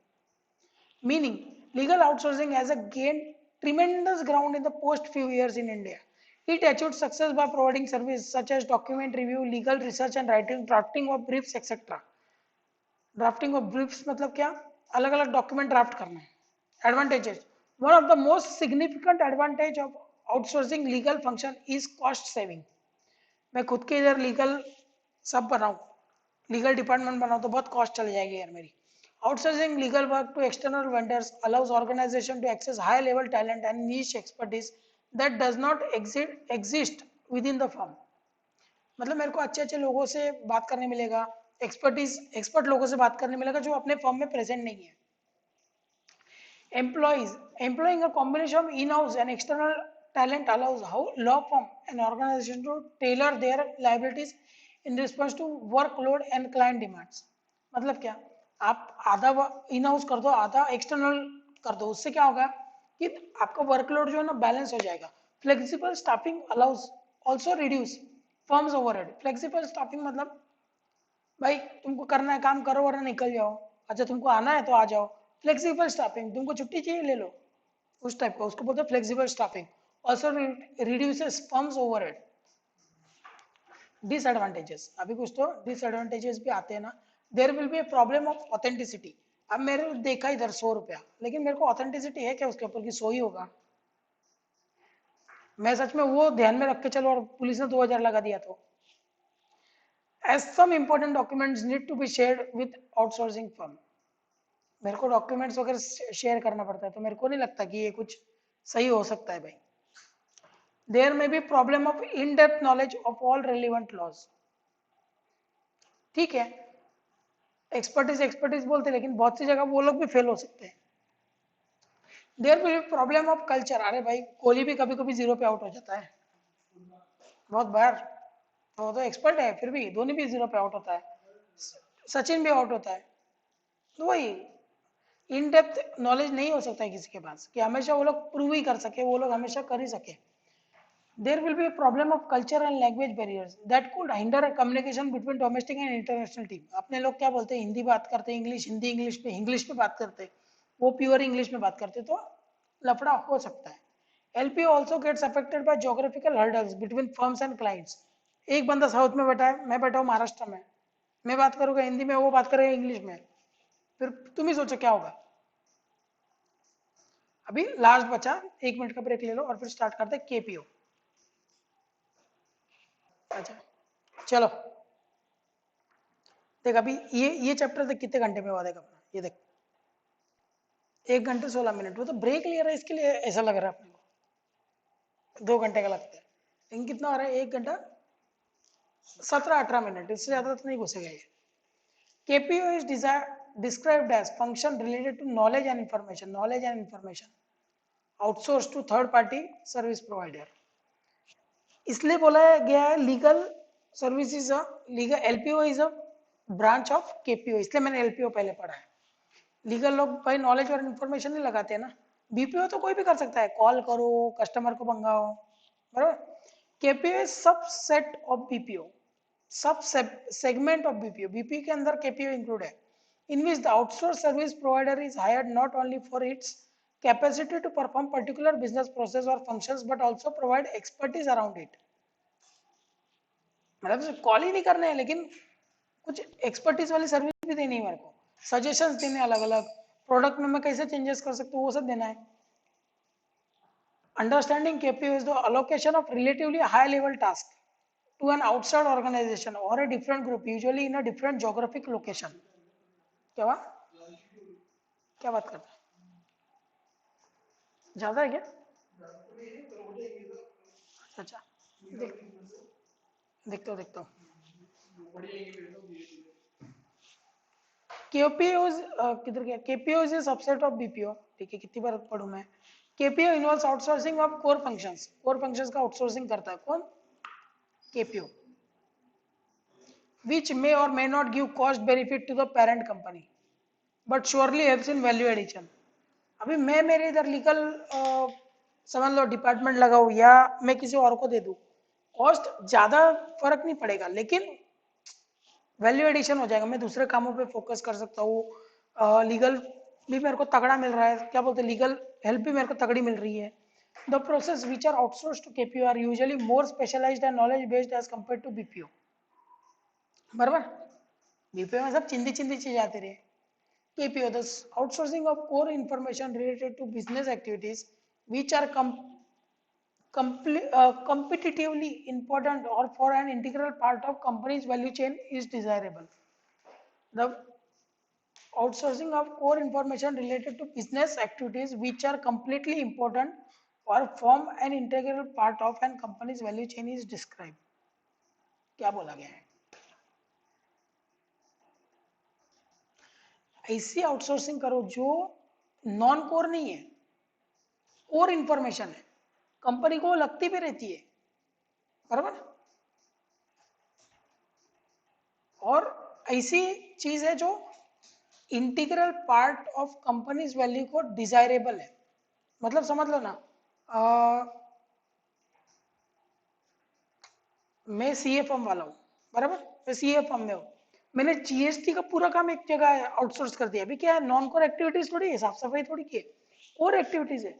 [SPEAKER 1] Meaning, legal outsourcing has a gained tremendous ground in the post few years in India. It achieved success by providing services such as document review, legal research and writing, drafting of briefs, etc. Drafting of briefs मतलब क्या? अलग अलग document draft करना है। Advantages. One of the most significant advantage of outsourcing legal function is cost saving. मैं खुद के इधर लीगल सब बनाऊं, लीगल डिपार्टमेंट बनाऊं तो बहुत कॉस्ट चली जाएगी यार मेरी। Outsourcing legal work to external vendors allows organization to access high level talent and niche expertise that does not exist within the firm. मतलब मेरे को अच्छे अच्छे लोगों से बात करने मिलेगा, एक्सपर्ट लोगों से बात करने मिलेगा जो अपने फर्म में प्रेजेंट नहीं है। Employees employing a combination of in-house and external talent allows how law firm and organization to tailor their liabilities in response to workload and client demands. मतलब क्या, आप आधा इन हाउस कर दो, आधा एक्सटर्नल कर दो, उससे क्या होगा कि आपका वर्कलोड जो है ना बैलेंस हो जाएगा। Flexible staffing allows also reduce firms overhead. Flexible staffing मतलब भाई तुमको करना है काम करो वरना निकल जाओ, अच्छा तुमको आना है तो आ जाओ। फ्लेक्सिबल स्टाफिंग, तुमको छुट्टी चाहिए ले लो, उस टाइप का, उसको बोलते हैं flexible staffing. Also reduces firms overhead. Disadvantages, अभी कुछ तो डिसएडवांटेजेस भी आते हैं ना। There will be a problem of authenticity, अब मेरे देखा इधर 100 रुपया, लेकिन मेरे को ऑथेंटिसिटी है क्या उसके ऊपर कि 100 ही होगा? मैं सच में वो ध्यान में रख के चलो और पुलिस ने 2000 लगा दिया तो? As some important documents need to be shared with outsourcing firm, मेरे को डॉक्यूमेंट्स वगैरह शेयर करना पड़ता है, तो मेरे को नहीं लगता कि ये कुछ सही हो सकता है भाई। There may be problem of in depth knowledge of all relevant laws, ठीक है, एक्सपर्टीज एक्सपर्टीज बोलते हैं, लेकिन बहुत सी जगह वो लोग भी फेल हो सकते हैं। There will be problem of culture, अरे भाई कोहली भी कभी कभी 0 पे आउट हो जाता है, बहुत बार, तो वो तो एक्सपर्ट है, फिर भी धोनी भी 0 पे आउट होता है, सचिन भी आउट होता है। तो वही इन डेप्थ नॉलेज नहीं हो सकता है किसी के पास कि हमेशा वो लोग प्रूव ही कर सके, वो लोग हमेशा कर ही सके। There will be a problem of culture and language barriers that could hinder communication between domestic and international team. अपने लोग क्या बोलते हैं, हिंदी बात करते हैं, इंग्लिश हिंदी इंग्लिश पे बात करते हैं, वो प्योर इंग्लिश में बात करते, तो लफड़ा हो सकता है। LPO also gets affected by geographical hurdles between firms and clients। एक बंदा साउथ में बैठा है, मैं बैठा हूँ महाराष्ट्र में, मैं बात करूंगा हिंदी में, वो बात करेगा इंग्लिश में, फिर तुम ही सोचो क्या होगा। अभी लास्ट बचा, 1 मिनट का ब्रेक ले लो और फिर स्टार्ट करते हैं KPO। अच्छा चलो देख, अभी ये चैप्टर देख कितने घंटे में हुआ, देख अपना ये देख 1 घंटे 16 मिनट, वो तो ब्रेक ले रहा है इसके लिए ऐसा लग रहा है अपने को 2 घंटे का लगता है, लेकिन कितना हो रहा है 1 घंटा 17-18 मिनट, इससे ज्यादा तो नहीं घुसेगा ये। KPO is described as function related to knowledge and information outsourced to third party service provider। इसलिए बोला गया है legal services, legal LPO is a branch of KPO, इसलिए मैंने LPO पहले पढ़ा है। लीगल लोग भाई नॉलेज और इन्फॉर्मेशन नहीं लगाते हैं ना, BPO तो कोई भी कर सकता है, कॉल करो, कस्टमर को मंगाओ, बराबर। KPO is subset of BPO, सब सेगमेंट ऑफ BPO, BPO के अंदर KPO इंक्लूड है, in which the outsourced service provider is hired not only for its capacity to perform particular business process or functions but also provide expertise around it। मतलब call ही नहीं करना है, लेकिन कुछ expertise वाली सर्विस भी देनी है मेरे को, सजेशंस देने अलग अलग, प्रोडक्ट में मैं कैसे चेंजेस कर सकता हूँ वो सब देना है। Understanding KPO is the allocation of relatively high level task to an outside organization or a different group, usually in a different geographic location। क्या हुआ, क्या बात करता है, ज्यादा है क्या? अच्छा देख, देखता हूँ। KPO किधर गया, KPO is a subset of BPO, ठीक है, कितनी बार पढ़ूं मैं। KPO involves outsourcing of core functions, core functions का outsourcing करता है कौन, KPO, which may or may not give cost benefit to the parent company but surely helps in value addition। अभी मैं मेरे इधर लीगल समझ लो डिपार्टमेंट लगाऊं या मैं किसी और को दे दूं, कॉस्ट ज्यादा फर्क नहीं पड़ेगा, लेकिन वैल्यू एडिशन हो जाएगा, मैं दूसरे कामों पे फोकस कर सकता हूँ, लीगल भी मेरे को तगड़ा मिल रहा है, क्या बोलते हैं, लीगल हेल्प भी मेरे को तगड़ी मिल रही है। The process which are outsource to KPO are usually more specialized and knowledge based as compare to BPO, बराबर। BPO में सब चिंदी चिंदी चीज आती रही। KPO the outsourcing of core information related to business activities which are competitively important or for an integral part of company's value chain is desirable। The outsourcing of core information related to business activities which are completely important or form an integral part of an company's value chain is described। क्या बोला गया है, ऐसी outsourcing करो जो non core नहीं है, core information है, कंपनी को लगती भी रहती है, बराबर। और ऐसी चीज है जो integral part of companies value को डिजायरेबल है, मतलब समझ लो ना, मैं CA फर्म वाला हूँ, बराबर, मैं CA फर्म में हूँ, मैंने GST का पूरा काम एक जगह आउटसोर्स कर दिया, अभी क्या है, नॉन कोर एक्टिविटीज थोड़ी है, साफ सफाई थोड़ी की है, कोर एक्टिविटीज है,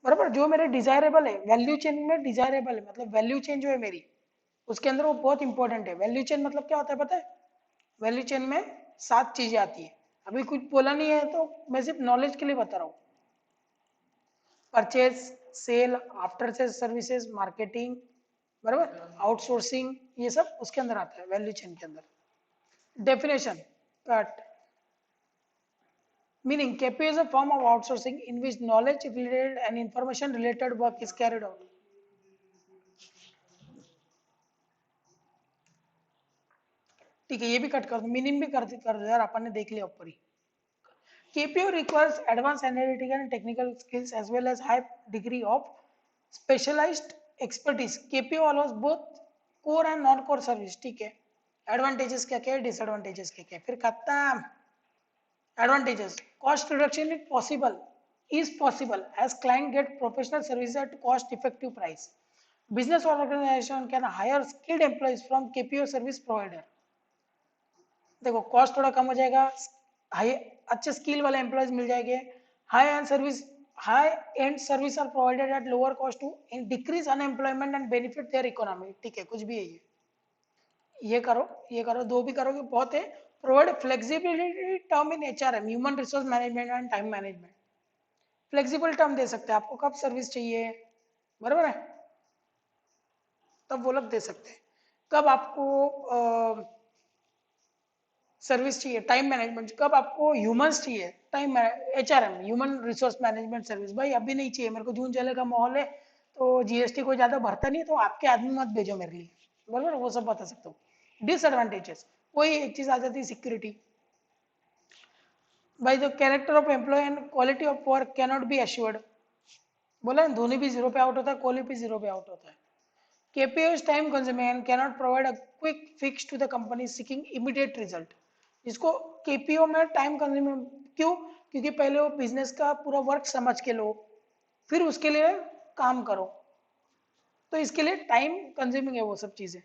[SPEAKER 1] बराबर, जो मेरे डिजायरेबल है, वैल्यू चेन में डिजायरेबल है, मतलब वैल्यू चेन जो है मेरी उसके अंदर वो बहुत इंपॉर्टेंट है। वैल्यू चेन मतलब क्या होता है पता है, वैल्यू चेन में 7 चीजें आती है, अभी कुछ बोला नहीं है तो मैं सिर्फ नॉलेज के लिए बता रहा हूँ। Purchase, sale, after sale services, marketing, बराबर, आउटसोर्सिंग, ये सब उसके अंदर आता है वैल्यू चेन के अंदर। Definition cut meaning KPI is a form of outsourcing in which knowledge related and information related work is carried out. ठीक है, ये भी कट कर दो, मीनिंग भी कर दो यार, अपन ने देख लिया ऊपर ही। KPO requires advanced analytical and technical skills as well as high degree of specialized expertise. KPO allows both core and non-core service. ठीक है, एडवांटेजेस क्या क्या है, डिसएडवांटेजेस क्या क्या है, फिर खत्म। Advantages: cost reduction is possible as client get professional services at cost effective price. Business organization can hire skilled employees from KPO service provider. देखो कॉस्ट थोड़ा कम हो जाएगा, हाई अच्छे स्किल वाले एम्प्लॉयज मिल जाएंगे, high end service are provided at lower cost to decrease unemployment and benefit their economy. ठीक है, कुछ भी है ये करो, ये करो, दो भी करोगे बहुत है। Provide flexibility term in HRM, human resource management and time management. Flexible term दे सकते हैं, आपको कब सर्विस चाहिए, बराबर है, तब वो लोग दे सकते हैं। कब आपको सर्विस चाहिए, टाइम मैनेजमेंट, कब आपको ह्यूमंस चाहिए, time HRM, human resource management service, भाई अभी नहीं चाहिए मेरे को, जून जुलाई का माहौल है तो GST कोई ज्यादा भरता नहीं, तो आपके आदमी मत भेजो मेरे लिए, बराबर, वो सब बता सकता हूँ। डिसएडवांटेजेस, कोई एक चीज आ जाती है, सिक्योरिटी। भाई the character of employ and quality of work cannot be assured, बोला ना, धोनी भी जीरो पे आउट होता है, कोहली भी जीरो पे आउट होता है। KPO is time consuming and cannot provide a quick fix to the company seeking immediate result. इसको KPO में टाइम कंज्यूमिंग क्यों, क्योंकि पहले वो बिजनेस का पूरा वर्क समझ के लो, फिर उसके लिए काम करो, तो इसके लिए टाइम कंज्यूमिंग है वो सब चीजें।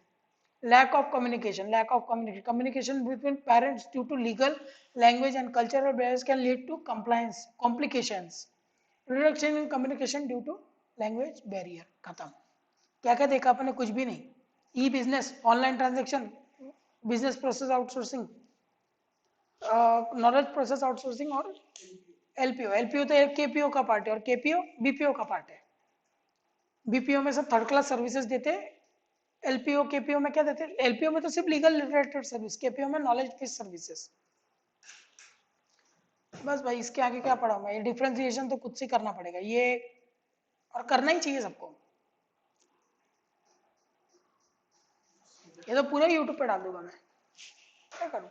[SPEAKER 1] Lack of communication between parents due to legal, language and cultural barriers can lead to compliance complications. Reduction in communication due to language barrier, खत्म। क्या क्या देखा आपने, कुछ भी नहीं। E business, online transaction, business process outsourcing, knowledge process outsourcing, और LPO तो KPO का पार्ट है, और KPO BPO का पार्ट है। BPO में सब थर्ड क्लास सर्विसेज देते हैं, LPO KPO में क्या देते हैं, LPO में तो सिर्फ लीगल रिलेटेड सर्विस, KPO में नॉलेज बेस्ड सर्विसेज। बस भाई, इसके आगे क्या पढ़ा मैं, ये डिफरेंशिएशन तो खुद से करना पड़ेगा ये, और करना ही चाहिए सबको, ये तो पूरा यूट्यूब पे डाल दूंगा मैं, क्या करूँ।